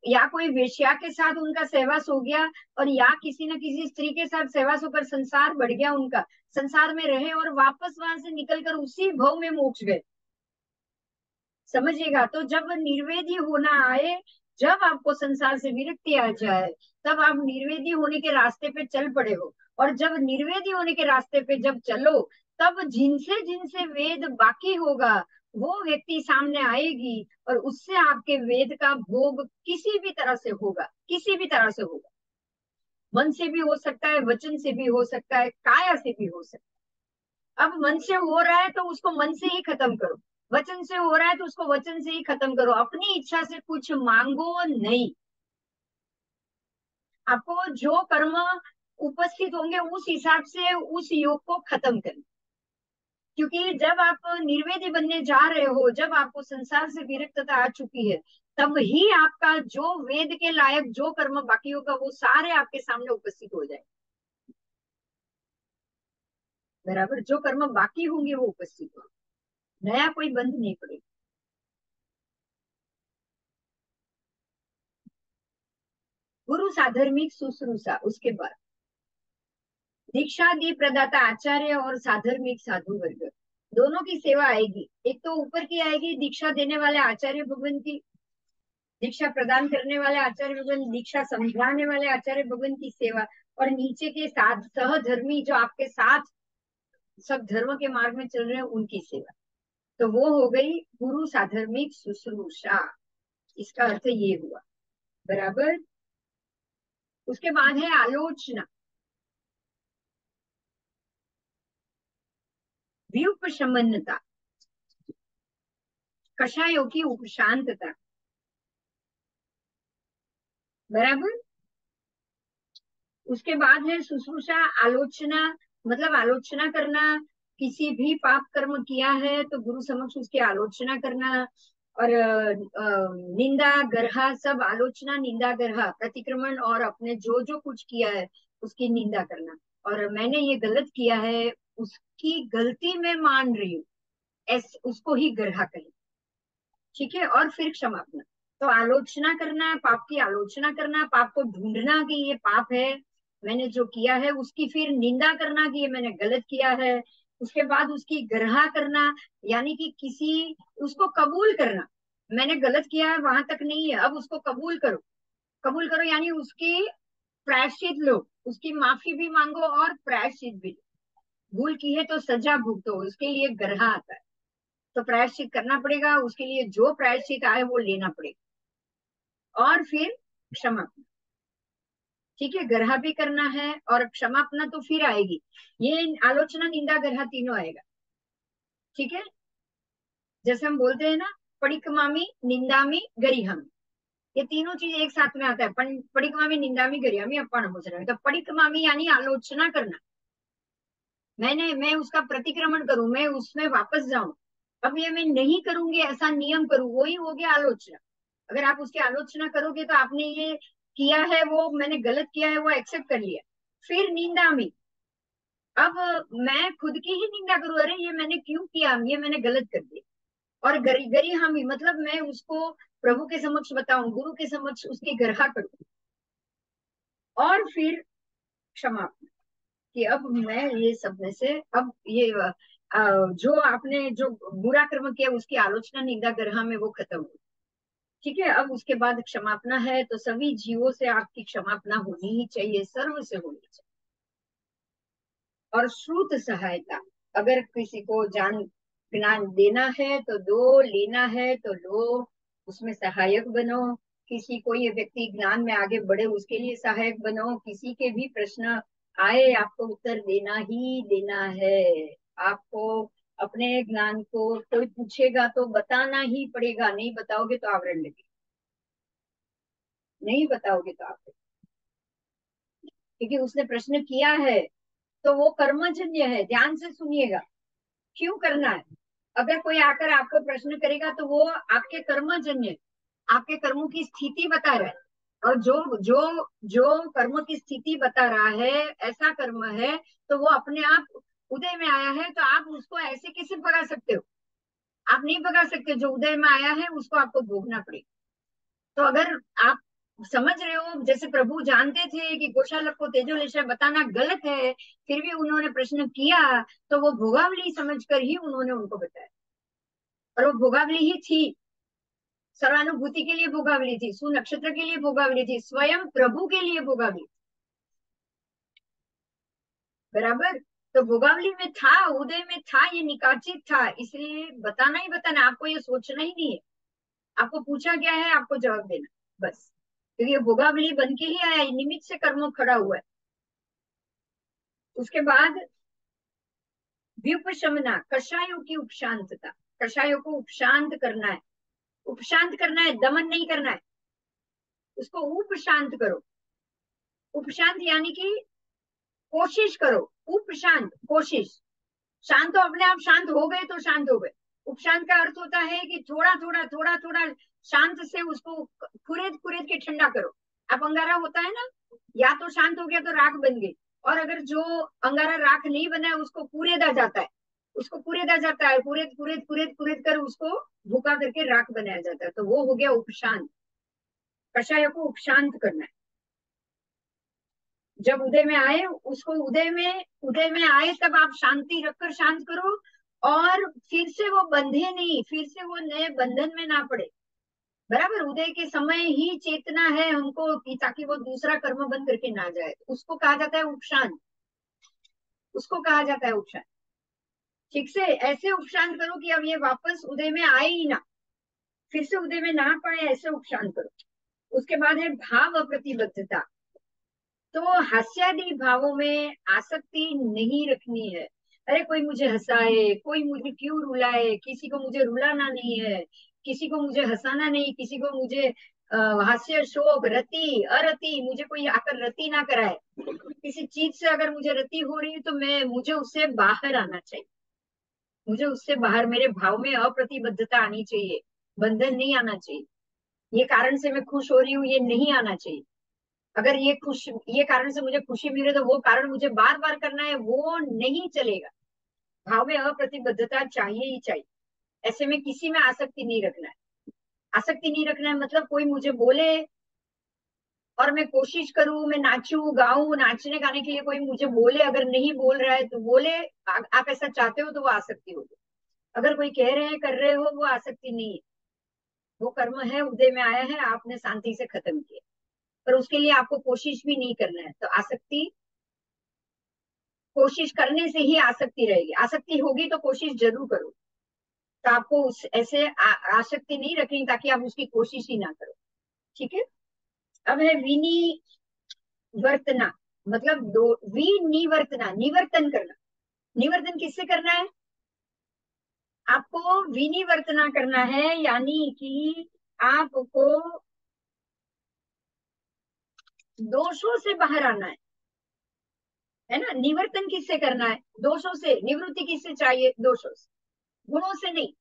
या कोई वेश्या के साथ उनका सहवास हो गया, और या किसी न किसी स्त्री के साथ सहवास होकर संसार बढ़ गया उनका, संसार में रहे और वापस वहां से निकलकर उसी भव में मोक्ष गए। समझिएगा। तो जब निर्वेदी होना आए, जब आपको संसार से विरक्ति आ जाए, तब आप निर्वेदी होने के रास्ते पे चल पड़े हो। और जब निर्वेदी होने के रास्ते पे जब चलो, तब जिनसे जिनसे वेद बाकी होगा, वो व्यक्ति सामने आएगी, और उससे आपके वेद का भोग किसी भी तरह से होगा, किसी भी तरह से होगा। मन से भी हो सकता है, वचन से भी हो सकता है, काया से भी हो सकता है। अब मन से हो रहा है तो उसको मन से ही खत्म करो, वचन से हो रहा है तो उसको वचन से ही खत्म करो। अपनी इच्छा से कुछ मांगो नहीं। आपको जो कर्म उपस्थित होंगे उस हिसाब से उस योग को खत्म करें। क्योंकि जब आप निर्वेदी बनने जा रहे हो, जब आपको संसार से विरक्तता आ चुकी है, तब ही आपका जो वेद के लायक जो कर्म बाकी होगा वो सारे आपके सामने उपस्थित हो जाए। बराबर, जो कर्म बाकी होंगे वो उपस्थित हो, नया कोई बंध नहीं पड़ेगा। गुरु साधर्मिक शुश्रूषा, उसके बाद दीक्षा दी प्रदाता आचार्य और साधर्मिक साधु वर्ग, दोनों की सेवा आएगी। एक तो ऊपर की आएगी, दीक्षा देने वाले आचार्य भगवान की, दीक्षा प्रदान करने वाले आचार्य भगवान, दीक्षा समझाने वाले आचार्य भगवान की सेवा, और नीचे के साथ सहधर्मी जो आपके साथ सब धर्म के मार्ग में चल रहे हैं, उनकी सेवा। तो वो हो गई गुरु साधर्मिक शुश्रूषा, इसका अर्थ ये हुआ। बराबर। उसके बाद है आलोचना, व्युपशमनता, कषायों की उपशांतता। बराबर। उसके बाद है शुश्रूषा, आलोचना, मतलब आलोचना करना। किसी भी पाप कर्म किया है तो गुरु समक्ष उसकी आलोचना करना, और निंदा गर्हा, सब आलोचना, निंदा गर्हा, प्रतिक्रमण, और अपने जो जो कुछ किया है उसकी निंदा करना। और मैंने ये गलत किया है, उसकी गलती मैं मान रही हूँ, उसको ही गर्हा कहें। ठीक है, और फिर क्षमापना। तो आलोचना करना, पाप की आलोचना करना, पाप को ढूंढना कि ये पाप है, मैंने जो किया है उसकी फिर निंदा करना कि ये मैंने गलत किया है, उसके बाद उसकी ग्रह करना, यानी कि किसी उसको कबूल करना, मैंने गलत किया है वहां तक नहीं है, अब उसको कबूल करो। कबूल करो यानी उसकी प्रायश्चित लो, उसकी माफी भी मांगो और प्रायश्चित भी लो। भूल की है तो सजा भुगतो, उसके लिए ग्रह आता है, तो प्रायश्चित करना पड़ेगा, उसके लिए जो प्रायश्चित आए वो लेना पड़ेगा। और फिर क्षमा, ठीक है, ग्रह भी करना है और क्षमापना तो फिर आएगी। ये आलोचना निंदा ग्रह तीनों आएगा। ठीक है, जैसे हम बोलते हैं ना, पडिकमामी निंदामी गरिहमी, ये तीनों चीज एक साथ में आता है। पडिकमामी निंदामी गरिहमी अपन हो रहे हैं, तो पडिकमामी यानी आलोचना करना, मैं उसका प्रतिक्रमण करूं, मैं उसमें वापस जाऊं, अब ये मैं नहीं करूंगी, ऐसा नियम करूं, वही हो गया आलोचना। अगर आप उसकी आलोचना करोगे तो आपने ये किया है, वो मैंने गलत किया है वो एक्सेप्ट कर लिया। फिर निंदा में, अब मैं खुद की ही निंदा करूं, अरे ये मैंने क्यों किया, ये मैंने गलत कर दिया। और गरी हामी मतलब मैं उसको प्रभु के समक्ष बताऊं, गुरु के समक्ष उसकी ग्रह करूं। और फिर क्षमा, कि अब मैं ये सब में से, अब ये जो आपने जो बुरा कर्म किया उसकी आलोचना निंदा ग्रह में वो खत्म हो। ठीक है, अब उसके बाद क्षमापना है, तो सभी जीवों से आपकी क्षमापना होनी ही चाहिए, सर्व से होनी चाहिए। और श्रुत सहायता, अगर किसी को जान ज्ञान देना है तो दो, लेना है तो लो, उसमें सहायक बनो। किसी को ये व्यक्ति ज्ञान में आगे बढ़े उसके लिए सहायक बनो, किसी के भी प्रश्न आए आपको उत्तर देना ही देना है। आपको अपने ज्ञान को कोई पूछेगा तो बताना ही पड़ेगा, नहीं बताओगे तो आवरण लगे, नहीं बताओगे तो आप, क्योंकि उसने प्रश्न किया है तो वो कर्मजन्य है, ध्यान से सुनिएगा। क्यों करना है, अगर कोई आकर आपको प्रश्न करेगा तो वो आपके कर्मजन्य, आपके कर्मों की स्थिति बता रहा है। और जो जो जो कर्म की स्थिति बता रहा है, ऐसा कर्म है, तो वो अपने आप उदय में आया है, तो आप उसको ऐसे कैसे भगा सकते हो, आप नहीं भगा सकते। जो उदय में आया है उसको आपको भोगना पड़ेगा। तो अगर आप समझ रहे हो, जैसे प्रभु जानते थे कि गोशालक को तेजोलेशा बताना गलत है, फिर भी उन्होंने प्रश्न किया, तो वो भोगावली समझकर ही उन्होंने उनको बताया। और वो भोगावली ही थी, सर्वानुभूति के लिए भोगावली थी, सुनक्षत्र के लिए भोगावली थी, स्वयं प्रभु के लिए भोगावली, बराबर। तो भोगावली में था, उदय में था, ये निकाचित था, इसलिए बताना ही बताना, आपको ये सोचना ही नहीं है। आपको पूछा गया है, आपको जवाब देना बस, क्योंकि ये भोगावली बन के ही आया, निमित्त से कर्म खड़ा हुआ है। उसके बाद व्युपशमना, कषायों की उपशांतता, कषायों को उपशांत करना है, उपशांत करना है, दमन नहीं करना है, उसको उपशांत करो। उपशांत यानी कि कोशिश करो, उपशांत कोशिश, शांत तो अपने आप शांत हो गए तो शांत हो गए। उपशांत का अर्थ होता है कि थोड़ा थोड़ा थोड़ा थोड़ा शांत से उसको कुरेद कुरेद के ठंडा करो। अब अंगारा होता है ना, या तो शांत हो गया तो राख बन गई, और अगर जो अंगारा राख नहीं बना है उसको कुरेदा जाता है, उसको कुरेदा जाता है, कुरेद कुरेद कुरेद कुरेद कर उसको भूका करके राख बनाया जाता है, तो वो हो गया उपशांत। कषाय को उपशांत करना है। जब उदय में आए उसको उदय में आए तब आप शांति रखकर शांत करो, और फिर से वो बंधे नहीं, फिर से वो नए बंधन में ना पड़े। बराबर, उदय के समय ही चेतना है हमको कि ताकि वो दूसरा कर्म बंद करके ना जाए, उसको कहा जाता है उपशांत, उसको कहा जाता है उपशांत। ठीक से ऐसे उपशांत करो कि अब ये वापस उदय में आए ही ना, फिर से उदय में ना पड़े, ऐसे उपशांत करो। उसके बाद है भाव प्रतिबद्धता, तो हास्यादि भावों में आसक्ति नहीं रखनी है। अरे कोई मुझे हंसाए, कोई मुझे क्यों रुलाए, किसी को मुझे रुलाना नहीं है, किसी को मुझे हंसाना नहीं, किसी को मुझे हास्य शोक रति अरति, मुझे कोई आकर रति ना कराए। किसी चीज से अगर मुझे रति हो रही है तो मैं मुझे उससे बाहर आना चाहिए, मुझे उससे बाहर, मेरे भाव में अप्रतिबद्धता आनी चाहिए, बंधन नहीं आना चाहिए। ये कारण से मैं खुश हो रही हूँ, ये नहीं आना चाहिए। अगर ये कारण से मुझे खुशी मिले तो वो कारण मुझे बार बार करना है, वो नहीं चलेगा। भाव में अप्रतिबद्धता चाहिए ही चाहिए, ऐसे में किसी में आसक्ति नहीं रखना है। आसक्ति नहीं रखना है मतलब कोई मुझे बोले और मैं कोशिश करूं, मैं नाचूं गाऊं, नाचने गाने के लिए कोई मुझे बोले, अगर नहीं बोल रहा है तो बोले, आप ऐसा चाहते हो तो वो आसक्ति होगी। अगर कोई कह रहे हैं कर रहे हो, वो आसक्ति नहीं है। वो कर्म है, उदय में आया है, आपने शांति से खत्म किया, पर उसके लिए आपको कोशिश भी नहीं करना है, तो आसक्ति, कोशिश करने से ही आसक्ति रहेगी। आसक्ति होगी तो कोशिश जरूर करो, तो आपको उस ऐसे आसक्ति नहीं रखनी ताकि आप उसकी कोशिश ही ना करो। ठीक है। अब है विनिवर्तना, मतलब दो, विनिवर्तना, निवर्तन करना। निवर्तन किससे करना है? आपको विनिवर्तना करना है, यानी कि आपको दोषों से बाहर आना है ना। निवर्तन किससे करना है? दोषों से। निवृत्ति किससे चाहिए? दोषों से, गुणों से नहीं।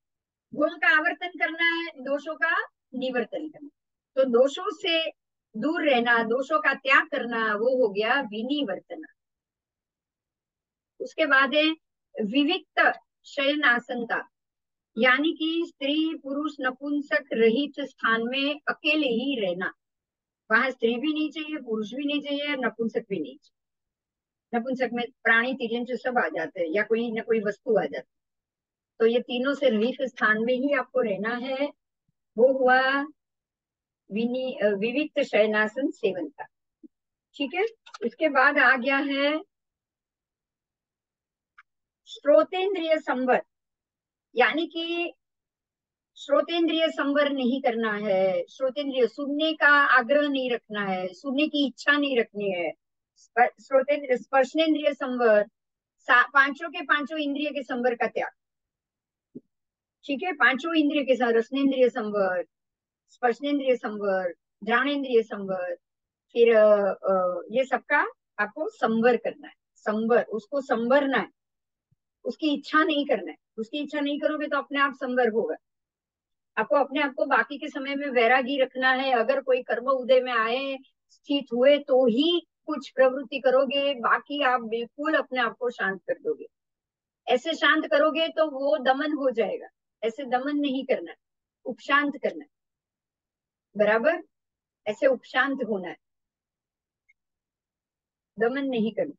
गुणों का आवर्तन करना है, दोषों का निवर्तन करना। तो दोषों से दूर रहना, दोषों का त्याग करना, वो हो गया विनिवर्तना। उसके बाद है विविक्त शयनासनता, यानी कि स्त्री पुरुष नपुंसक रहित स्थान में अकेले ही रहना। वहां स्त्री भी नहीं चाहिए, पुरुष भी नहीं चाहिए, नपुंसक भी नहीं चाहिए। नपुंसक में प्राणी तिर्यंच सब आ जाते हैं, या कोई न कोई वस्तु आ जाती है। तो ये तीनों से रहित स्थान में ही आपको रहना है। वो हुआ विविक्त शयनासन सेवन का। ठीक है। उसके बाद आ गया है श्रोतेंद्रिय संवर, यानी कि श्रोतेंद्रिय संवर नहीं करना है। श्रोतेंद्रिय, सुनने का आग्रह नहीं रखना है, सुनने की इच्छा नहीं रखनी है। श्रोतेंद्रिय, स्पर्शनेन्द्रिय संवर, पांचों के पांचों इंद्रिय के संवर का त्याग। ठीक है। पांचों इंद्रिय के साथ रसनेन्द्रिय संवर, स्पर्शनेन्द्रिय संवर, घ्राणेन्द्रिय संवर, फिर ये सबका आपको संवर करना है। संवर, उसको संवरना है, उसकी इच्छा नहीं करना है। उसकी इच्छा नहीं करोगे तो अपने आप संवर होगा। आपको अपने आप को बाकी के समय में वैरागी रखना है। अगर कोई कर्म उदय में आए, स्थित हुए, तो ही कुछ प्रवृत्ति करोगे, बाकी आप बिल्कुल अपने आप को शांत कर दोगे। ऐसे शांत करोगे तो वो दमन हो जाएगा। ऐसे दमन नहीं करना है, उपशांत करना है। बराबर, ऐसे उपशांत होना है, दमन नहीं करना।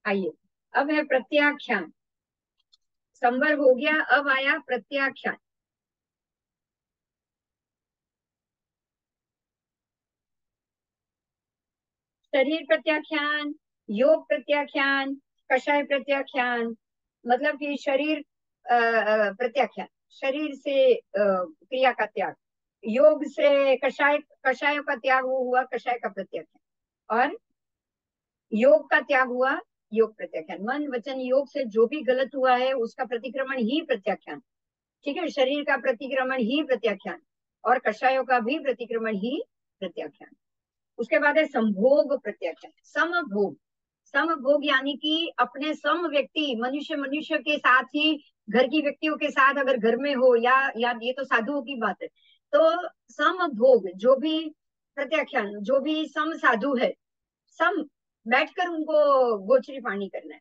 आइए, अब है प्रत्याख्यान। संवर हो गया, अब आया प्रत्याख्यान। शरीर प्रत्याख्यान, योग प्रत्याख्यान, कषाय प्रत्याख्यान, मतलब कि शरीर प्रत्याख्यान, शरीर से क्रिया का त्याग। योग से कषाय, कषाय का त्याग वो हुआ कषाय का प्रत्याख्यान। और योग का त्याग हुआ योग प्रत्याख्यान। मन वचन योग से जो भी गलत हुआ है उसका प्रतिक्रमण ही प्रत्याख्यान। ठीक है। शरीर का प्रतिक्रमण ही प्रत्याख्यान, और कषायों का भी प्रतिक्रमण ही प्रत्याख्यान। उसके बाद है संभोग प्रत्याख्यान। समभोग, समभोग यानी कि अपने सम व्यक्ति, मनुष्य मनुष्य के साथ ही, घर की व्यक्तियों के साथ अगर घर में हो, या ये तो साधुओं की बात है, तो समभोग जो भी प्रत्याख्यान, जो भी सम साधु है, सम बैठकर उनको गोचरी पानी करना है।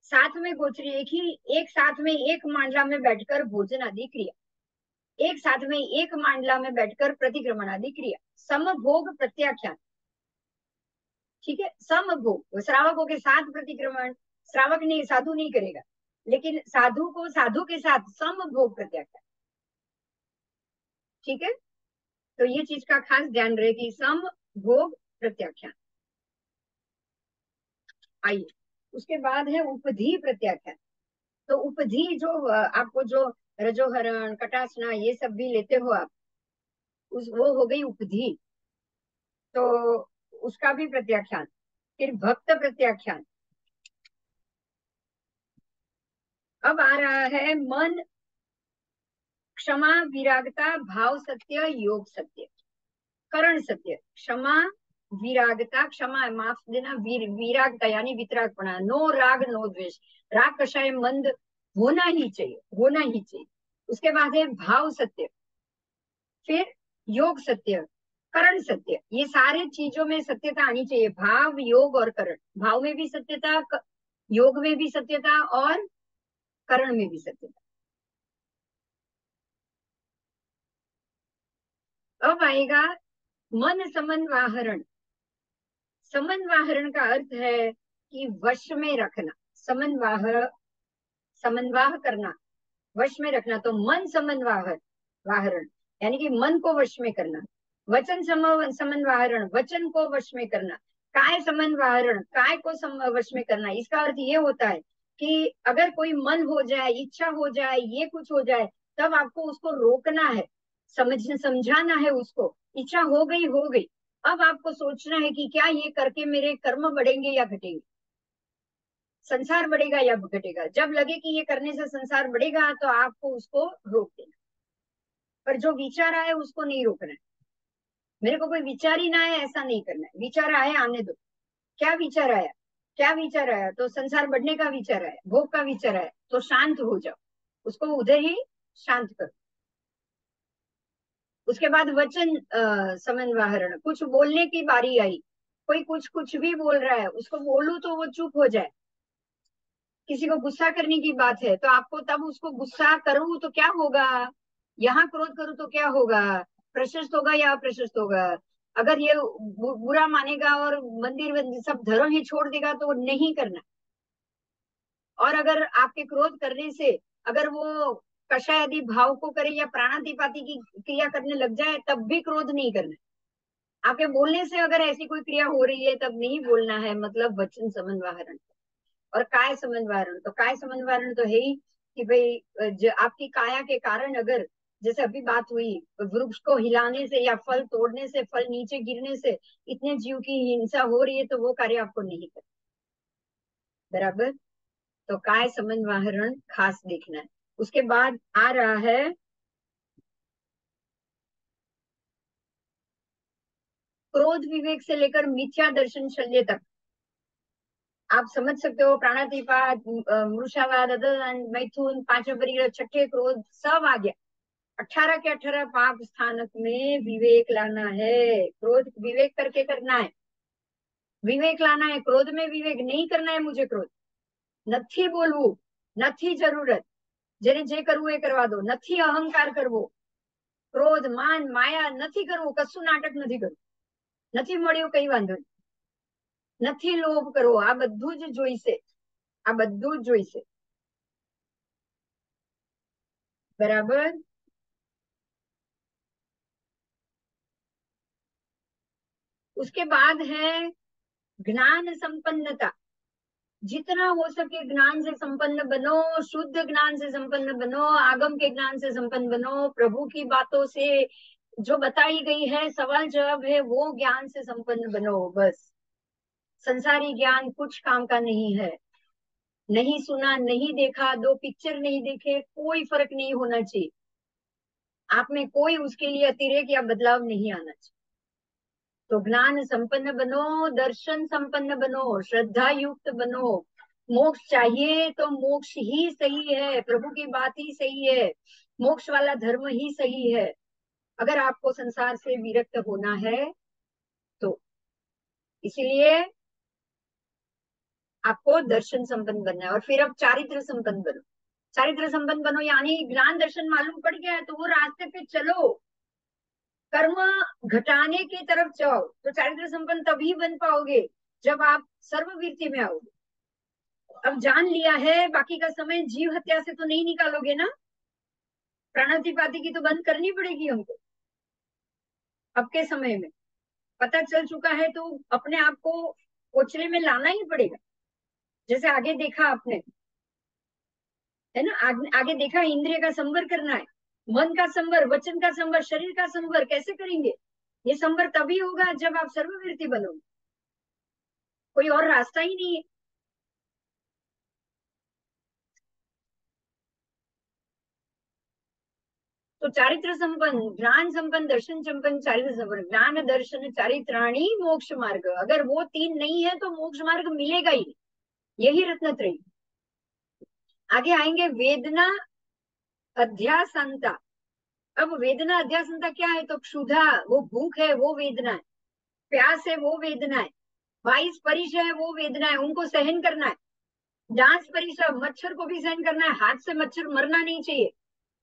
साथ में गोचरी, एक साथ में एक मांडला में बैठकर भोजन आदि क्रिया, एक साथ में एक मांडला में बैठकर प्रतिक्रमण आदि क्रिया, समभोग प्रत्याख्यान। ठीक है। समभोग, श्रावकों के साथ प्रतिक्रमण, श्रावक नहीं, साधु नहीं करेगा, लेकिन साधु को साधु के साथ समभोग प्रत्याख्यान। ठीक है। तो ये चीज का खास ध्यान रहे कि समभोग प्रत्याख्यान। आइए, उसके बाद है उपधि प्रत्याख्यान। तो उपधि जो आपको जो रजोहरण, कटासना ये सब भी लेते हो आप, वो हो गई उपधि, तो उसका भी प्रत्याख्यान। फिर भक्त प्रत्याख्यान। अब आ रहा है मन, क्षमा, विरागता, भाव सत्य, योग सत्य, करण सत्य। क्षमा, विरागता, क्षमा माफ देना, विरागता यानी वितरागपना, नो राग नो द्वेष। राग कषाय मंद होना ही चाहिए, होना ही चाहिए। उसके बाद है भाव सत्य, फिर योग सत्य, करण सत्य। ये सारे चीजों में सत्यता आनी चाहिए, भाव योग और करण। भाव में भी सत्यता, योग में भी सत्यता, और करण में भी सत्यता। अब आएगा मन समन्वाहरण। समन्वाहरण का अर्थ है कि वश में रखना। समन्वाह, समन्वाह करना, वश में रखना। तो मन समन्वाहर वाहरण यानी कि मन को वश में करना। वचन समन्वाहरण, वचन को वश में करना। काय समन्वाहरण, काय को वश में करना। इसका अर्थ ये होता है कि अगर कोई मन हो जाए, इच्छा हो जाए, ये कुछ हो जाए, तब आपको उसको रोकना है, समझाना है उसको। इच्छा हो गई, हो गई। अब आपको सोचना है कि क्या ये करके मेरे कर्म बढ़ेंगे या घटेंगे, संसार बढ़ेगा या घटेगा। जब लगे कि ये करने से संसार बढ़ेगा तो आपको उसको रोक देना। पर जो विचार आए उसको नहीं रोकना है। मेरे को कोई विचार ही ना आए ऐसा नहीं करना है। विचार आए आने दो। क्या विचार आया, क्या विचार आया? तो संसार बढ़ने का विचार आया, भोग का विचार आया, तो शांत हो जाओ, उसको उधर ही शांत करो। उसके बाद वचन समन्वाहरण, कुछ बोलने की बारी आई। कोई कुछ कुछ भी बोल रहा है, उसको बोलू तो वो चुप हो जाए। किसी को गुस्सा करने की बात है तो आपको तब उसको गुस्सा करूं तो क्या होगा, यहाँ क्रोध करूं तो क्या होगा, प्रशस्त होगा या अप्रशस्त होगा। अगर ये बुरा मानेगा और मंदिर सब धर्म ही छोड़ देगा तो वो नहीं करना। और अगर आपके क्रोध करने से अगर वो कषाय आदि भाव को करे या प्राणातिपाती की क्रिया करने लग जाए तब भी क्रोध नहीं करना। आपके बोलने से अगर ऐसी कोई क्रिया हो रही है तब नहीं बोलना है, मतलब वचन समन्वाहरण। और काय समन्वरण, तो काय समन्वरण तो है ही कि भाई आपकी काया के कारण अगर, जैसे अभी बात हुई, वृक्ष को हिलाने से या फल तोड़ने से, फल नीचे गिरने से इतने जीव की हिंसा हो रही है तो वो कार्य आपको नहीं करना। बराबर। तो काय समन्वरण खास देखना है। उसके बाद आ रहा है क्रोध विवेक से लेकर मिथ्या दर्शन शल्य तक। आप समझ सकते हो, प्राणातिपात, मृषावाद, मैथुन, पांचवें परिग्रह, छठे क्रोध, सब आ गया। 18 के 18 पाप स्थानक में विवेक लाना है। क्रोध विवेक करके करना है, विवेक लाना है। क्रोध में विवेक नहीं करना है। मुझे क्रोध નથી બોલવું, નથી જરૂરત, જેને જે કરવું એ કરવા દો, નથી અહંકાર કરવો, ક્રોધ માન માયા નથી કરવું, કશું નાટક નથી કરવું, નથી મળ્યું કઈ વાંધો નહીં, નથી લોભ કરવો, આ બધું જ જોઈશે, આ બધું જ જોઈશે। બરાબર। उसके बाद है ज्ञान संपन्नता। जितना हो सके ज्ञान से संपन्न बनो, शुद्ध ज्ञान से संपन्न बनो, आगम के ज्ञान से संपन्न बनो, प्रभु की बातों से जो बताई गई है, सवाल जवाब है, वो ज्ञान से संपन्न बनो। बस संसारी ज्ञान कुछ काम का नहीं है। नहीं सुना, नहीं देखा, दो पिक्चर नहीं देखे, कोई फर्क नहीं होना चाहिए। आप में कोई उसके लिए अतिरेक या बदलाव नहीं आना चाहिए। तो ज्ञान संपन्न बनो, दर्शन संपन्न बनो, श्रद्धा युक्त बनो। मोक्ष चाहिए तो मोक्ष ही सही है, प्रभु की बात ही सही है, मोक्ष वाला धर्म ही सही है। अगर आपको संसार से विरक्त होना है तो इसलिए आपको दर्शन संपन्न बनना है। और फिर अब चारित्र संपन्न बनो। चारित्र संपन्न बनो यानी ज्ञान दर्शन मालूम पड़ गया है तो वो रास्ते पे चलो, कर्म घटाने की तरफ जाओ। तो चारित्र संपन्न तभी बन पाओगे जब आप सर्ववीर्ति में आओगे। अब जान लिया है, बाकी का समय जीव हत्या से तो नहीं निकालोगे ना, प्राणातिपाती की तो बंद करनी पड़ेगी हमको। अब के समय में पता चल चुका है तो अपने आप को कोचले में लाना ही पड़ेगा। जैसे आगे देखा आपने, है ना, आगे देखा, इंद्रिय का संवर करना है, मन का संवर, वचन का संवर, शरीर का संवर कैसे करेंगे? ये संवर तभी होगा जब आप सर्ववीर्ति बनोगे, कोई और रास्ता ही नहीं है। तो चारित्र संपन्न, ज्ञान संपन्न, दर्शन संपन्न, चारित्र संपन्न। ज्ञान दर्शन चारित्राणी मोक्ष मार्ग, अगर वो तीन नहीं है तो मोक्ष मार्ग मिलेगा ही नहीं। यही रत्नत्रयी। आगे आएंगे वेदना अध्यासंता। अब वेदना अध्यासंता क्या है? तो क्षुधा, वो भूख है वो वेदना है, प्यास है वो वेदना है, वाइस परिश है वो वेदना है, उनको सहन करना है। डांस परिश्रम, मच्छर को भी सहन करना है, हाथ से मच्छर मरना नहीं चाहिए।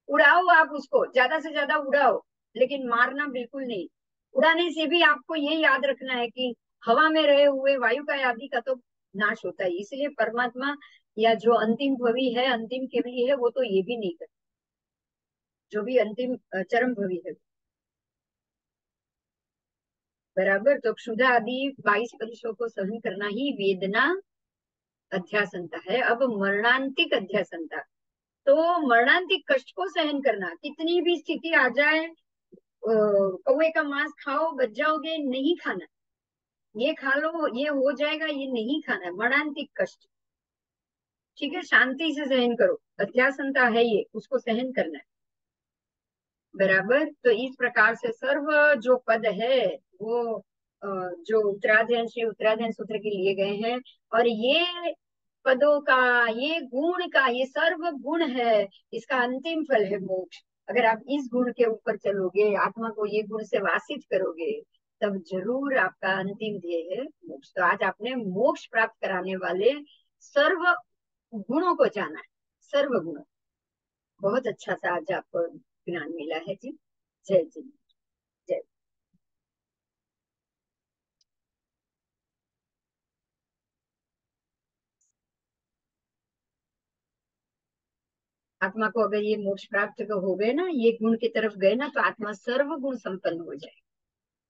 उड़ाओ, आप उसको ज्यादा से ज्यादा उड़ाओ, लेकिन मारना बिल्कुल नहीं। उड़ाने से भी आपको ये याद रखना है कि हवा में रहे हुए वायु का आदि का तो नाश होता है, इसलिए परमात्मा या जो अंतिम भवी है, अंतिम केवली है, वो तो ये भी नहीं करता, जो भी अंतिम चरम भवी है। बराबर, तो क्षुधा आदि 22 कलुषों को सहन करना ही वेदना अध्यासनता है। अब मरणांतिक अध्यासनता, तो मरणांतिक कष्ट को सहन करना, कितनी भी स्थिति आ जाए, कौवे का मांस खाओ बच जाओगे, नहीं खाना, ये खा लो ये हो जाएगा, ये नहीं खाना है, मरणांतिक कष्ट। ठीक है, शांति से सहन करो, अध्यासनता है ये, उसको सहन करना है। बराबर, तो इस प्रकार से सर्व जो पद है वो जो उत्तराध्ययन श्री उत्तराध्ययन सूत्र के लिए गए हैं, और ये पदों का, ये गुण का, ये सर्व गुण है, इसका अंतिम फल है मोक्ष। अगर आप इस गुण के ऊपर चलोगे, आत्मा को ये गुण से वासित करोगे, तब जरूर आपका अंतिम ध्येय है मोक्ष। तो आज आपने मोक्ष प्राप्त कराने वाले सर्व गुणों को जाना है, सर्व गुण। बहुत अच्छा सा आज आपको ज्ञान मिला है जी। जय जी। जय। आत्मा को अगर ये मोक्ष प्राप्त हो गए ना, ये गुण की तरफ गए ना, तो आत्मा सर्व गुण संपन्न हो जाए,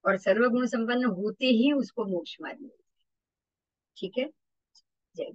और सर्व गुण संपन्न होते ही उसको मोक्ष मार्ग मिले। ठीक है। जय।